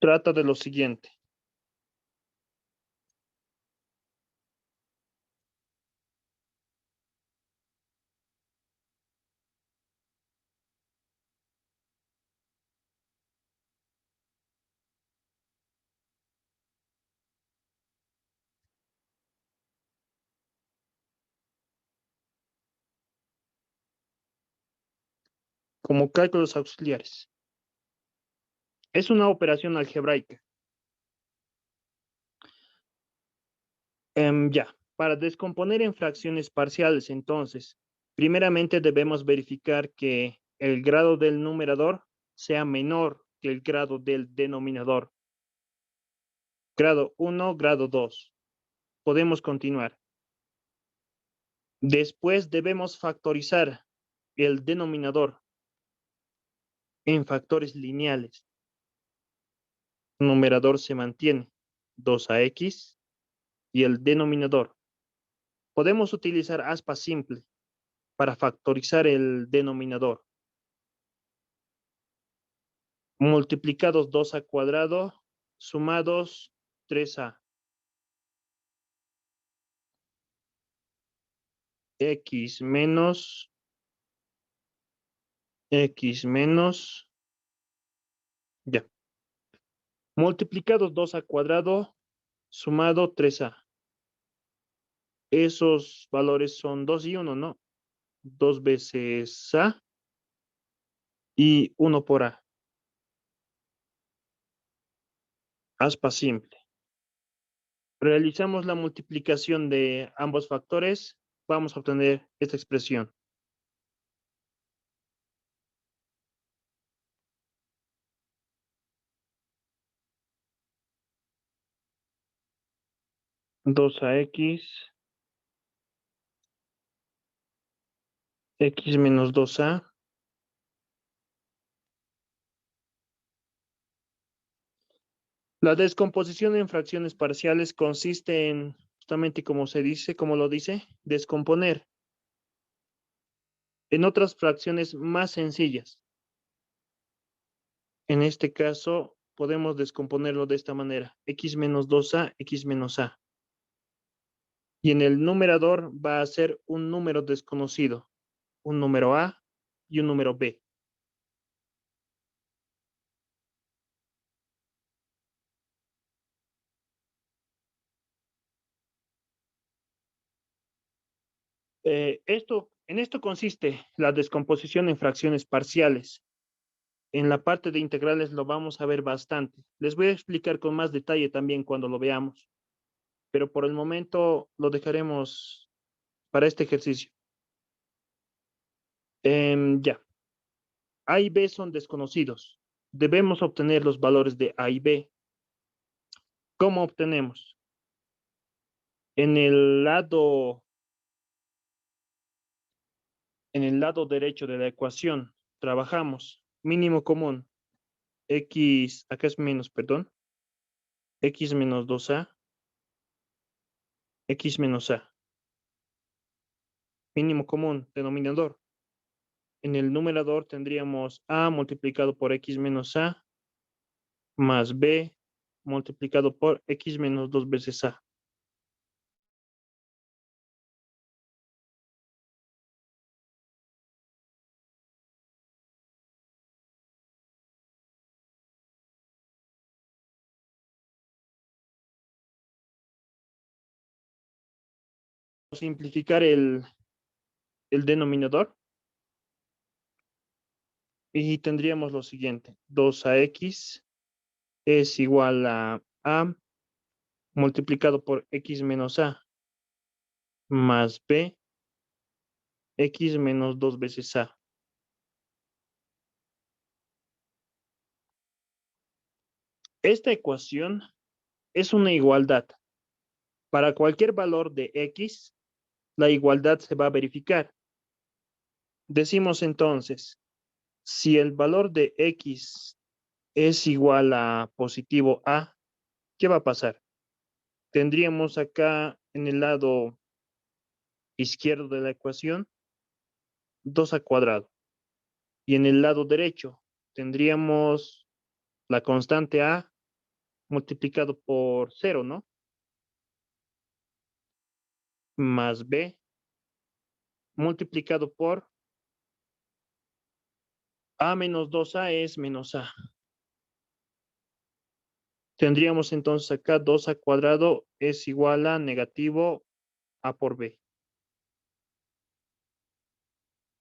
Trata de lo siguiente. Como cálculos auxiliares. Es una operación algebraica. Ya, para descomponer en fracciones parciales, entonces, primeramente debemos verificar que el grado del numerador sea menor que el grado del denominador. Grado 1, grado 2. Podemos continuar. Después debemos factorizar el denominador en factores lineales. Numerador se mantiene 2ax y el denominador. Podemos utilizar aspa simple para factorizar el denominador. Multiplicados 2a cuadrado, sumados 3a. X menos, ya. Multiplicados 2a cuadrado, sumado 3a. Esos valores son 2 y 1, ¿no? 2 veces a y 1 por a. Aspa simple. Realizamos la multiplicación de ambos factores, vamos a obtener esta expresión. Dos a x menos 2a. La descomposición en fracciones parciales consiste en, justamente como se dice, como lo dice, descomponer en otras fracciones más sencillas. En este caso, podemos descomponerlo de esta manera. X menos 2a, x menos a. Y en el numerador va a ser un número desconocido. Un número a y un número b. En esto consiste la descomposición en fracciones parciales. En la parte de integrales lo vamos a ver bastante. Les voy a explicar con más detalle también cuando lo veamos. Pero por el momento lo dejaremos para este ejercicio. Ya. A y B son desconocidos. Debemos obtener los valores de A y B. ¿Cómo obtenemos? En el lado derecho de la ecuación trabajamos mínimo común. X, acá es menos, perdón. X menos 2a. X menos a. Mínimo común, denominador. En el numerador tendríamos a multiplicado por x menos a más b multiplicado por x menos 2 veces a. Simplificar el denominador y tendríamos lo siguiente. 2ax es igual a multiplicado por x menos a más b x menos 2 veces a. Esta ecuación es una igualdad. Para cualquier valor de x, la igualdad se va a verificar. Decimos entonces, si el valor de x es igual a positivo a, ¿qué va a pasar? Tendríamos acá en el lado izquierdo de la ecuación, 2 al cuadrado. Y en el lado derecho tendríamos la constante a multiplicado por 0, ¿no? Más b multiplicado por a menos 2a es menos a. Tendríamos entonces acá 2 al cuadrado es igual a negativo a por b.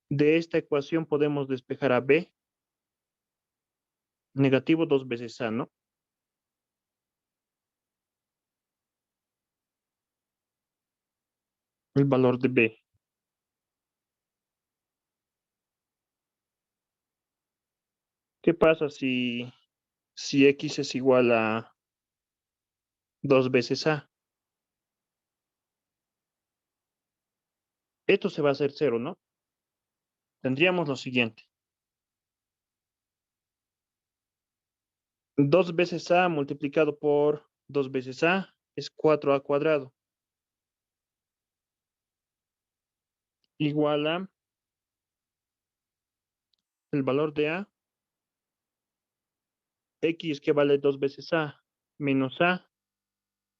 De esta ecuación podemos despejar a b, negativo 2 veces a, ¿no? El valor de b. ¿Qué pasa si x es igual a 2 veces a? Esto se va a hacer 0, ¿no? Tendríamos lo siguiente. 2 veces a multiplicado por 2 veces a es 4a cuadrado. Igual a el valor de a, x que vale 2 veces a, menos a,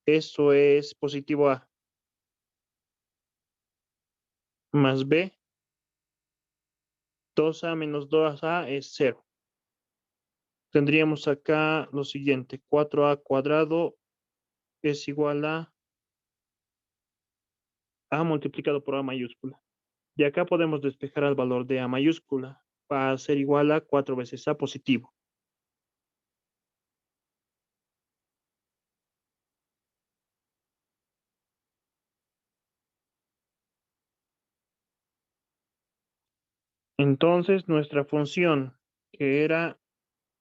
eso es positivo a, más b, 2a menos 2a es 0. Tendríamos acá lo siguiente, 4a cuadrado es igual a multiplicado por a mayúscula. Y acá podemos despejar el valor de a mayúscula. Va a ser igual a 4 veces a positivo. Entonces, nuestra función, que era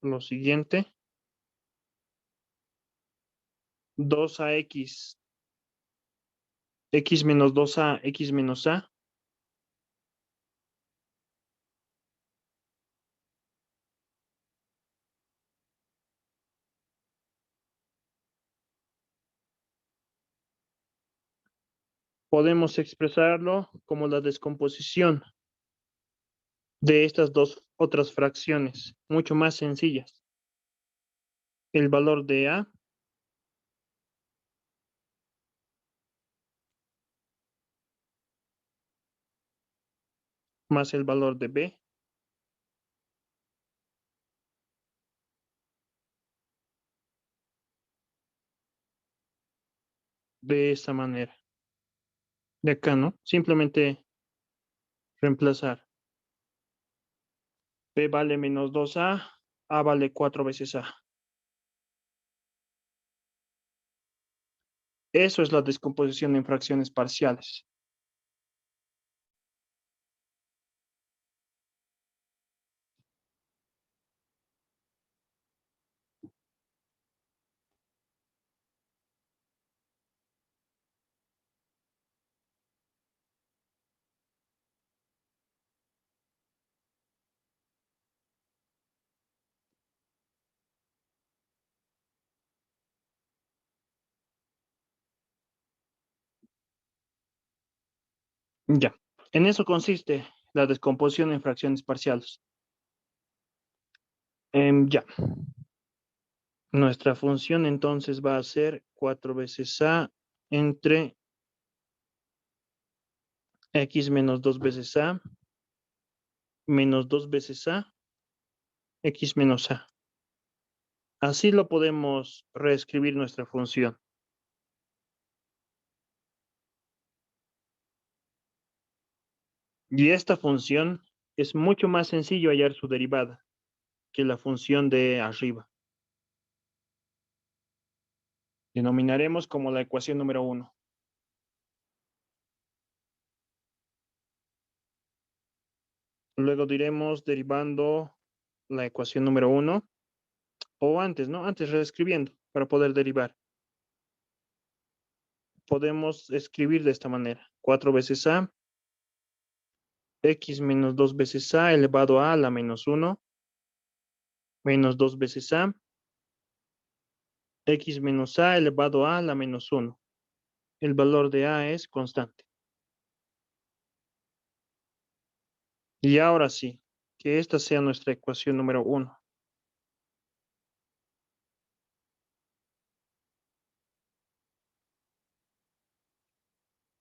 lo siguiente, 2ax, x menos 2a, x menos a, podemos expresarlo como la descomposición de estas dos otras fracciones, mucho más sencillas. El valor de a más el valor de b de esta manera. De acá, ¿no? Simplemente reemplazar. B vale menos 2a, a vale 4 veces a. Eso es la descomposición en fracciones parciales. Ya. En eso consiste la descomposición en fracciones parciales. Ya. Nuestra función entonces va a ser 4 veces a entre x menos 2 veces a menos 2 veces a, x menos a. Así lo podemos reescribir nuestra función. Y esta función es mucho más sencillo hallar su derivada que la función de arriba. Denominaremos como la ecuación número 1. Luego diremos derivando la ecuación número 1, o antes, ¿no? Antes reescribiendo para poder derivar. Podemos escribir de esta manera. 4 veces a, x menos 2 veces a elevado a la menos 1, menos 2 veces a, x menos a elevado a la menos 1. El valor de a es constante. Y ahora sí, que esta sea nuestra ecuación número 1.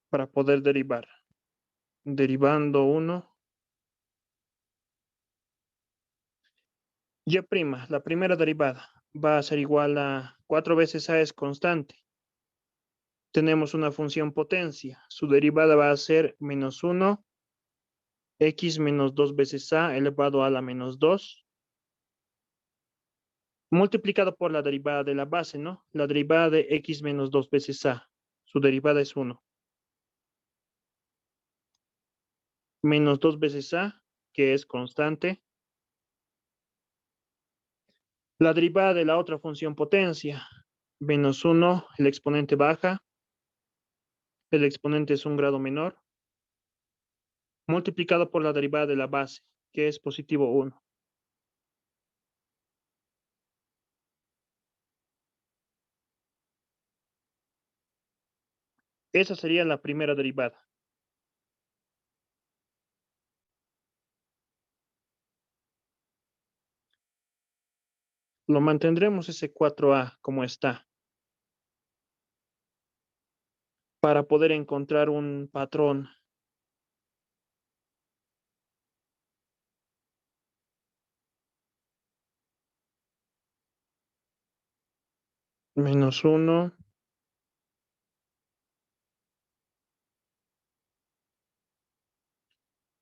Para poder derivar. Derivando 1. Y' la primera derivada, va a ser igual a 4 veces a es constante. Tenemos una función potencia. Su derivada va a ser menos 1, x menos 2 veces a elevado a la menos 2, multiplicado por la derivada de la base, ¿no? La derivada de x menos 2 veces a. Su derivada es 1. Menos 2 veces a, que es constante. La derivada de la otra función potencia, menos 1, el exponente baja. El exponente es un grado menor. Multiplicado por la derivada de la base, que es positivo 1. Esa sería la primera derivada. Lo mantendremos ese 4a como está, para poder encontrar un patrón. Menos 1.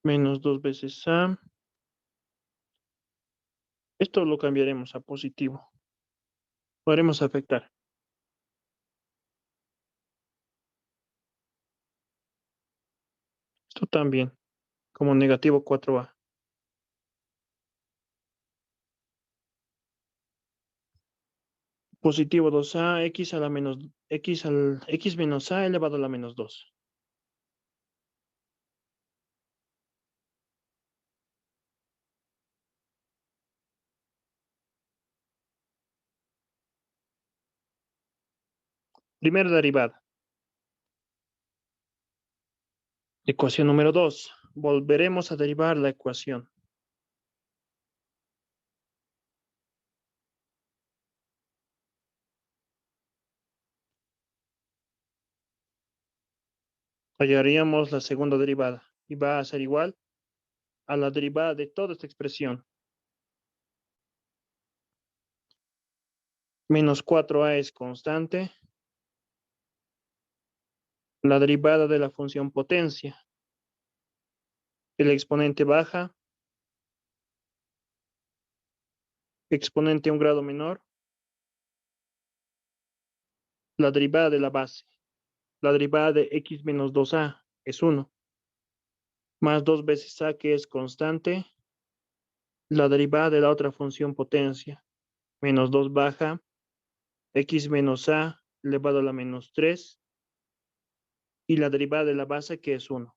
Menos 2 veces a. Esto lo cambiaremos a positivo. Lo haremos afectar. Esto también, como negativo 4a. Positivo 2a, x a la menos, x menos a elevado a la menos 2. Primera derivada. Ecuación número 2. Volveremos a derivar la ecuación. Hallaríamos la segunda derivada y va a ser igual a la derivada de toda esta expresión. Menos 4a es constante. La derivada de la función potencia. El exponente baja. Exponente a un grado menor. La derivada de la base. La derivada de x menos 2a es 1. Más 2 veces a, que es constante. La derivada de la otra función potencia. Menos 2 baja. X menos a elevado a la menos 3. Y la derivada de la base, que es 1.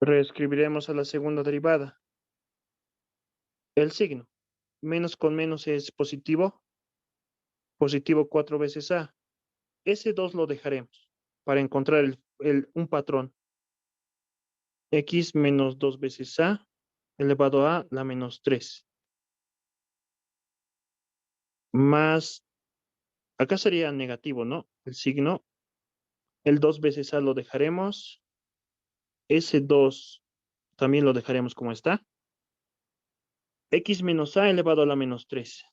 Reescribiremos a la segunda derivada. El signo. Menos con menos es positivo. Positivo 4 veces a. Ese 2 lo dejaremos para encontrar un patrón. X menos 2 veces a elevado a la menos 3. Más, acá sería negativo, ¿no? El signo. El 2 veces a lo dejaremos. Ese 2 también lo dejaremos como está. X menos a elevado a la menos 3.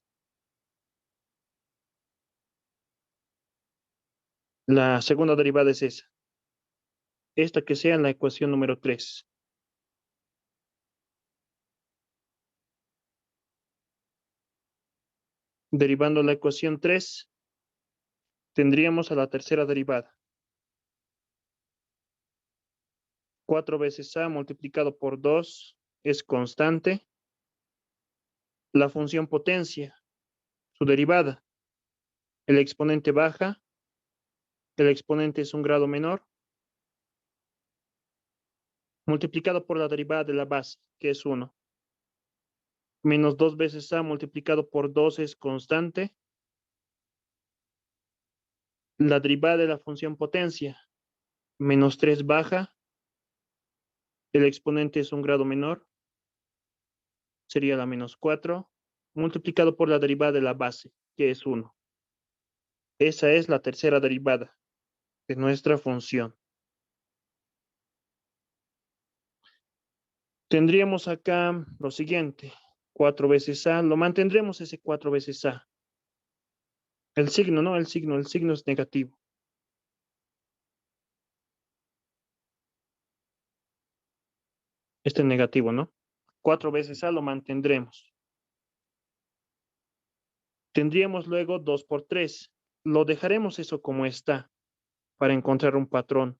La segunda derivada es esa. Esta que sea la ecuación número 3. Derivando la ecuación 3, tendríamos a la tercera derivada. 4 veces a multiplicado por 2 es constante. La función potencia, su derivada. El exponente baja. El exponente es un grado menor. Multiplicado por la derivada de la base, que es 1. Menos 2 veces a multiplicado por 2 es constante. La derivada de la función potencia. Menos 3 baja. El exponente es un grado menor, sería la menos 4, multiplicado por la derivada de la base, que es 1. Esa es la tercera derivada de nuestra función. Tendríamos acá lo siguiente, 4 veces a, lo mantendremos ese 4 veces a. El signo, ¿no? El signo es negativo. Este es negativo, ¿no? 4 veces a lo mantendremos. Tendríamos luego 2 por 3. Lo dejaremos eso como está para encontrar un patrón.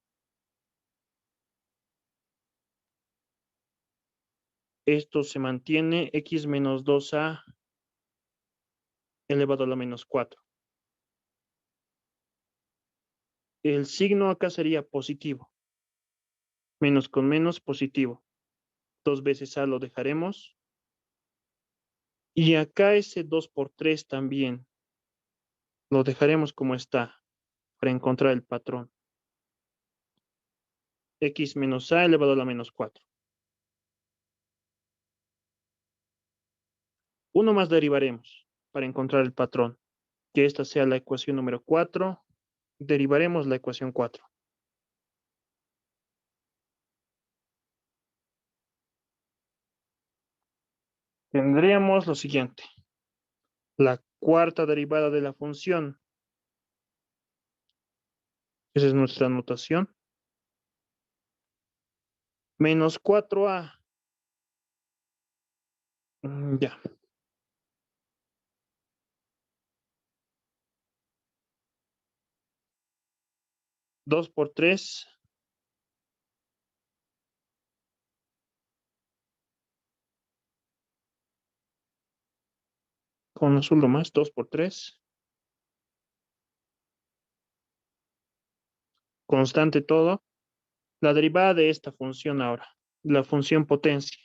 Esto se mantiene, x menos 2a elevado a la menos 4. El signo acá sería positivo. Menos con menos, positivo. 2 veces a lo dejaremos. Y acá ese 2 por 3 también lo dejaremos como está para encontrar el patrón. X menos a elevado a la menos 4. Uno más derivaremos para encontrar el patrón. Que esta sea la ecuación número 4. Derivaremos la ecuación 4. Tendríamos lo siguiente. La cuarta derivada de la función. Esa es nuestra notación. Menos 4a. Ya. 2 por 3. Con azul lo más. 2 por 3. Constante todo. La derivada de esta función ahora. La función potencia.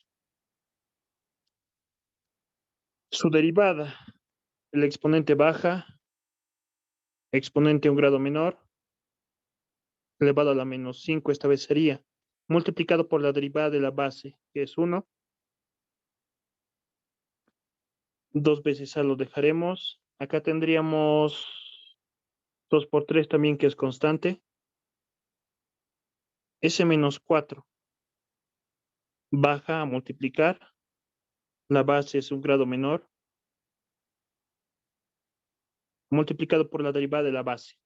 Su derivada. El exponente baja. Exponente a un grado menor. Elevado a la menos 5. Esta vez sería. Multiplicado por la derivada de la base. Que es 1. 2 veces a lo dejaremos. Acá tendríamos 2 por 3 también, que es constante. S menos 4 baja a multiplicar. La base es un grado menor. Multiplicado por la derivada de la base.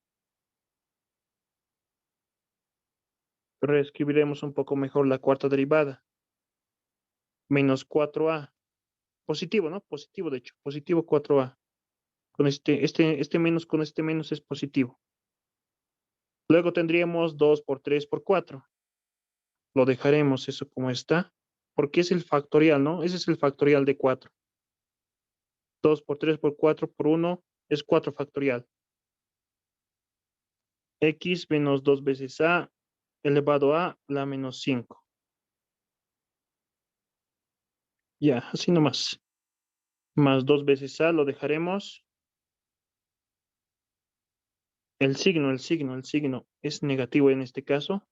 Reescribiremos un poco mejor la cuarta derivada. Menos 4a. Positivo, ¿no? Positivo, de hecho. Positivo 4a. Con este menos con este menos es positivo. Luego tendríamos 2 por 3 por 4. Lo dejaremos eso como está, porque es el factorial, ¿no? Ese es el factorial de 4. 2 por 3 por 4 por 1 es 4 factorial. X menos 2 veces a elevado a la menos 5. Ya, así nomás. Más 2 veces a lo dejaremos. El signo es negativo en este caso.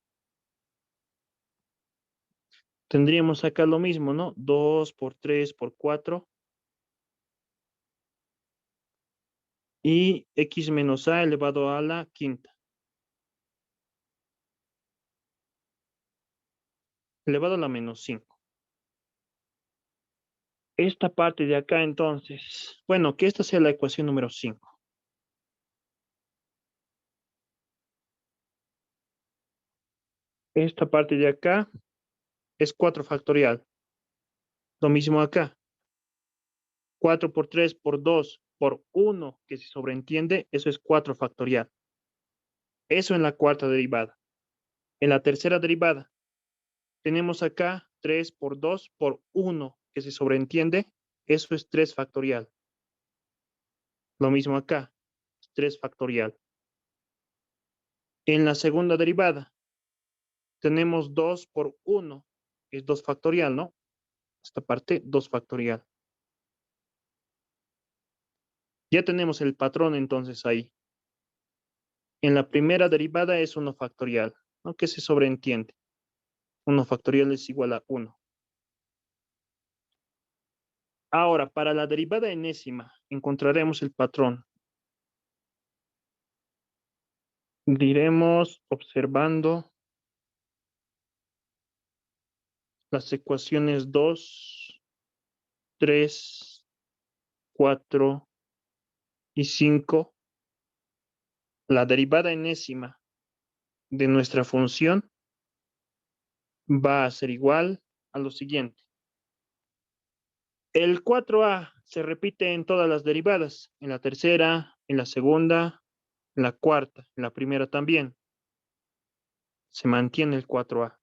Tendríamos acá lo mismo, ¿no? 2 por 3 por 4. Y x menos a elevado a la quinta. Elevado a la menos 5. Esta parte de acá entonces, bueno, que esta sea la ecuación número 5. Esta parte de acá es 4 factorial. Lo mismo acá. 4 por 3 por 2 por 1 que se sobreentiende, eso es 4 factorial. Eso en la cuarta derivada. En la tercera derivada, tenemos acá 3 por 2 por 1 que se sobreentiende, eso es 3 factorial. Lo mismo acá, 3 factorial. En la segunda derivada, tenemos 2 por 1, es 2 factorial, ¿no? Esta parte, 2 factorial. Ya tenemos el patrón entonces ahí. En la primera derivada es 1 factorial, ¿no? Que se sobreentiende. 1 factorial es igual a 1. Ahora, para la derivada enésima, encontraremos el patrón. Diremos observando las ecuaciones 2, 3, 4 y 5. La derivada enésima de nuestra función va a ser igual a lo siguiente. El 4a se repite en todas las derivadas, en la tercera, en la segunda, en la cuarta, en la primera también. Se mantiene el 4a.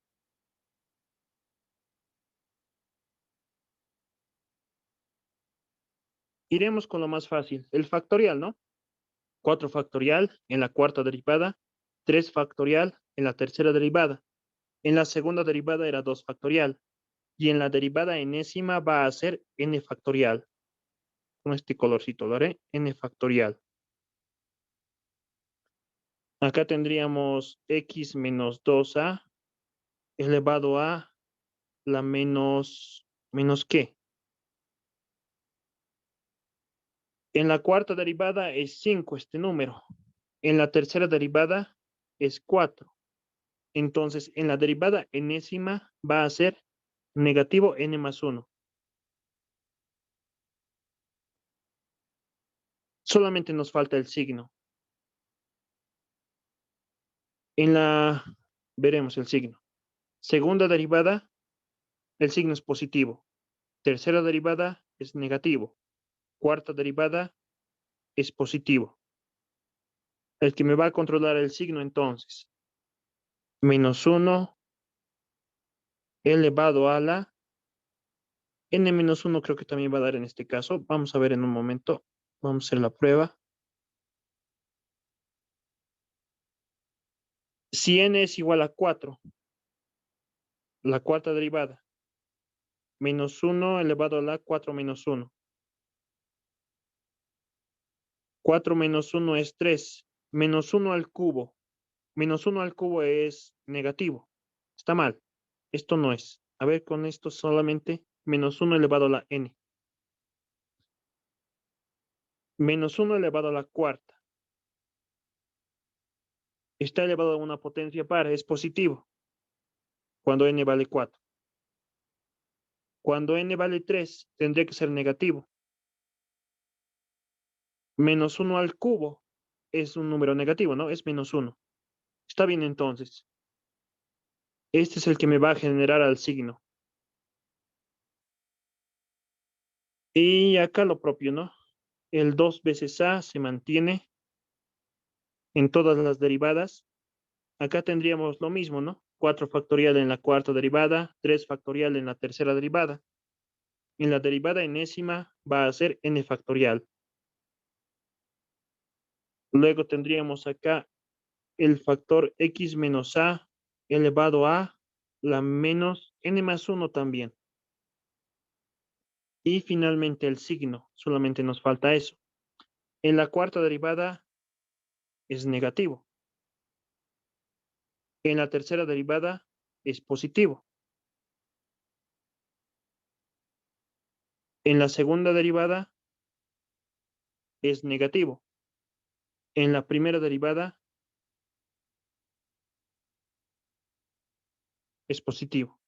Iremos con lo más fácil, el factorial, ¿no? 4 factorial en la cuarta derivada, 3 factorial en la tercera derivada. En la segunda derivada era 2 factorial. Y en la derivada enésima va a ser n factorial. Con este colorcito lo haré, n factorial. Acá tendríamos x menos 2a elevado a la menos ¿qué? En la cuarta derivada es 5 este número. En la tercera derivada es 4. Entonces, en la derivada enésima va a ser negativo n más 1. Solamente nos falta el signo. Veremos el signo. Segunda derivada, el signo es positivo. Tercera derivada es negativo. Cuarta derivada es positivo. El que me va a controlar el signo entonces, menos 1 elevado a la n menos 1 creo que también va a dar en este caso. Vamos a ver en un momento. Vamos a hacer la prueba. Si n es igual a 4, la cuarta derivada, menos 1 elevado a la 4 menos 1. 4 menos 1 es 3. Menos 1 al cubo. Menos 1 al cubo es negativo. Está mal. Esto no es. A ver, con esto solamente menos 1 elevado a la n. Menos 1 elevado a la cuarta. Está elevado a una potencia par. Es positivo. Cuando n vale 4. Cuando n vale 3, tendría que ser negativo. Menos 1 al cubo es un número negativo, ¿no? Es menos 1. Está bien entonces. Este es el que me va a generar al signo. Y acá lo propio, ¿no? El 2 veces a se mantiene en todas las derivadas. Acá tendríamos lo mismo, ¿no? 4 factorial en la cuarta derivada, 3 factorial en la tercera derivada. En la derivada enésima va a ser n factorial. Luego tendríamos acá el factor x menos a elevado a la menos n más 1 también. Y finalmente el signo, solamente nos falta eso. En la cuarta derivada es negativo. En la tercera derivada es positivo. En la segunda derivada es negativo. En la primera derivada es positivo.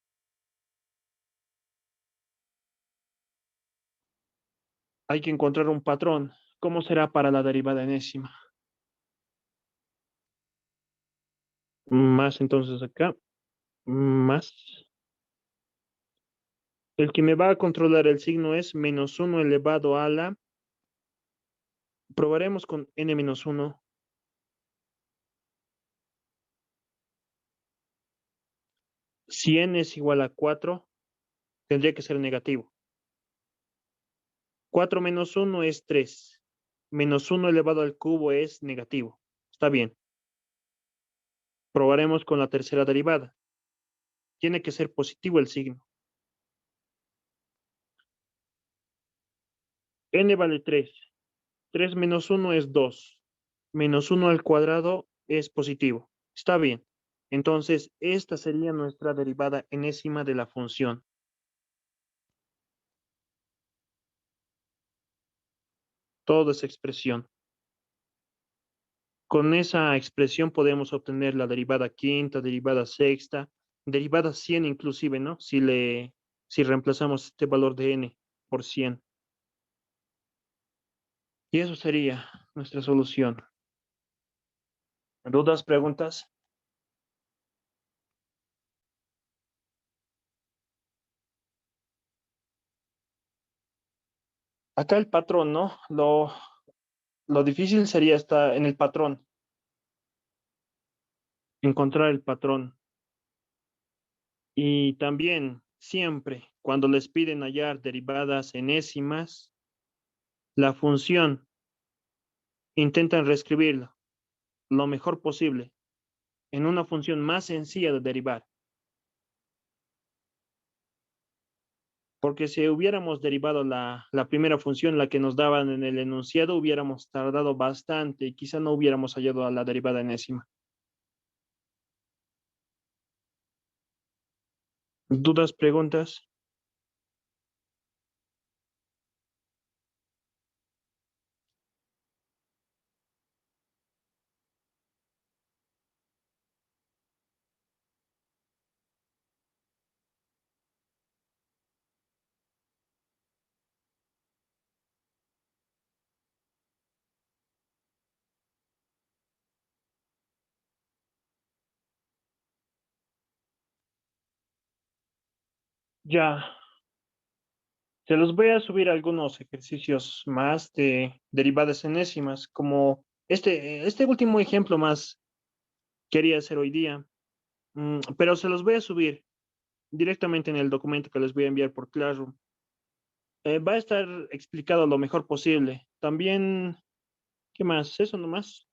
Hay que encontrar un patrón. ¿Cómo será para la derivada enésima? Más entonces acá. Más. El que me va a controlar el signo es menos 1 elevado a la. Probaremos con n menos 1. Si n es igual a 4, tendría que ser negativo. 4 menos 1 es 3. Menos 1 elevado al cubo es negativo. Está bien. Probaremos con la tercera derivada. Tiene que ser positivo el signo. N vale 3. 3 menos 1 es 2. Menos 1 al cuadrado es positivo. Está bien. Entonces, esta sería nuestra derivada enésima de la función. Toda esa expresión. Con esa expresión podemos obtener la derivada quinta, derivada sexta, derivada 100 inclusive, ¿no? Si reemplazamos este valor de n por 100. Y eso sería nuestra solución. ¿Dudas, preguntas? Acá el patrón, ¿no? Lo difícil sería estar en el patrón, encontrar el patrón. Y también, siempre, cuando les piden hallar derivadas enésimas, la función intentan reescribirla lo mejor posible en una función más sencilla de derivar. Porque si hubiéramos derivado la primera función, la que nos daban en el enunciado, hubiéramos tardado bastante y quizá no hubiéramos hallado a la derivada enésima. ¿Dudas, preguntas? Ya, se los voy a subir algunos ejercicios más de derivadas enésimas, como este último ejemplo más quería hacer hoy día, pero se los voy a subir directamente en el documento que les voy a enviar por Classroom. Va a estar explicado lo mejor posible. También, ¿qué más? Eso nomás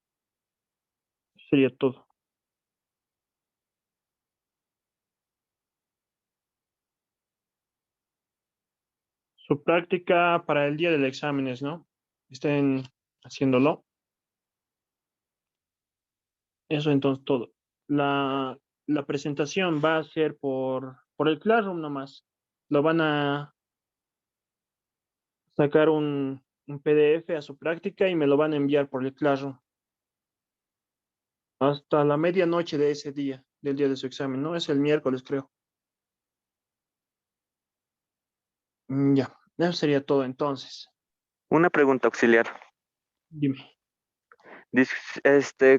sería todo. Su práctica para el día del exámenes, ¿no? Estén haciéndolo. Eso entonces todo. La presentación va a ser por el Classroom nomás. Lo van a sacar un PDF a su práctica y me lo van a enviar por el Classroom. Hasta la medianoche de ese día, del día de su examen, ¿no? Es el miércoles, creo. Ya, eso sería todo entonces. Una pregunta auxiliar. Dime.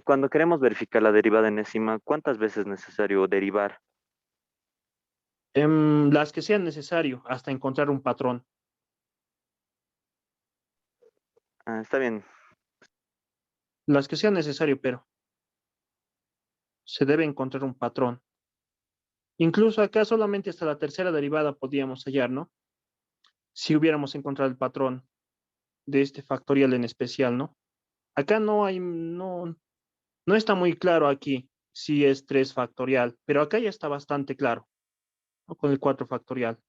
Cuando queremos verificar la derivada enésima, ¿cuántas veces es necesario derivar? Las que sean necesario hasta encontrar un patrón. Ah, está bien. Las que sean necesario, pero se debe encontrar un patrón. Incluso acá solamente hasta la tercera derivada podíamos hallar, ¿no? Si hubiéramos encontrado el patrón de este factorial en especial, ¿no? Acá no está muy claro aquí si es 3 factorial, pero acá ya está bastante claro, ¿no? Con el 4 factorial.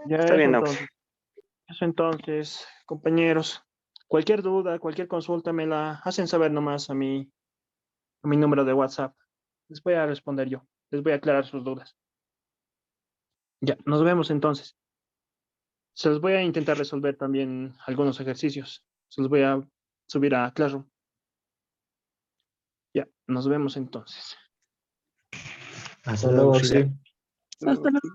Ya Está bien, Aux. eso entonces, compañeros. Cualquier duda, cualquier consulta me la hacen saber nomás a mi número de WhatsApp. Les voy a responder yo. Les voy a aclarar sus dudas. Ya, nos vemos entonces. Se los voy a intentar resolver también algunos ejercicios. Se los voy a subir a Classroom. Ya, nos vemos entonces. Hasta luego, sí. Hasta luego.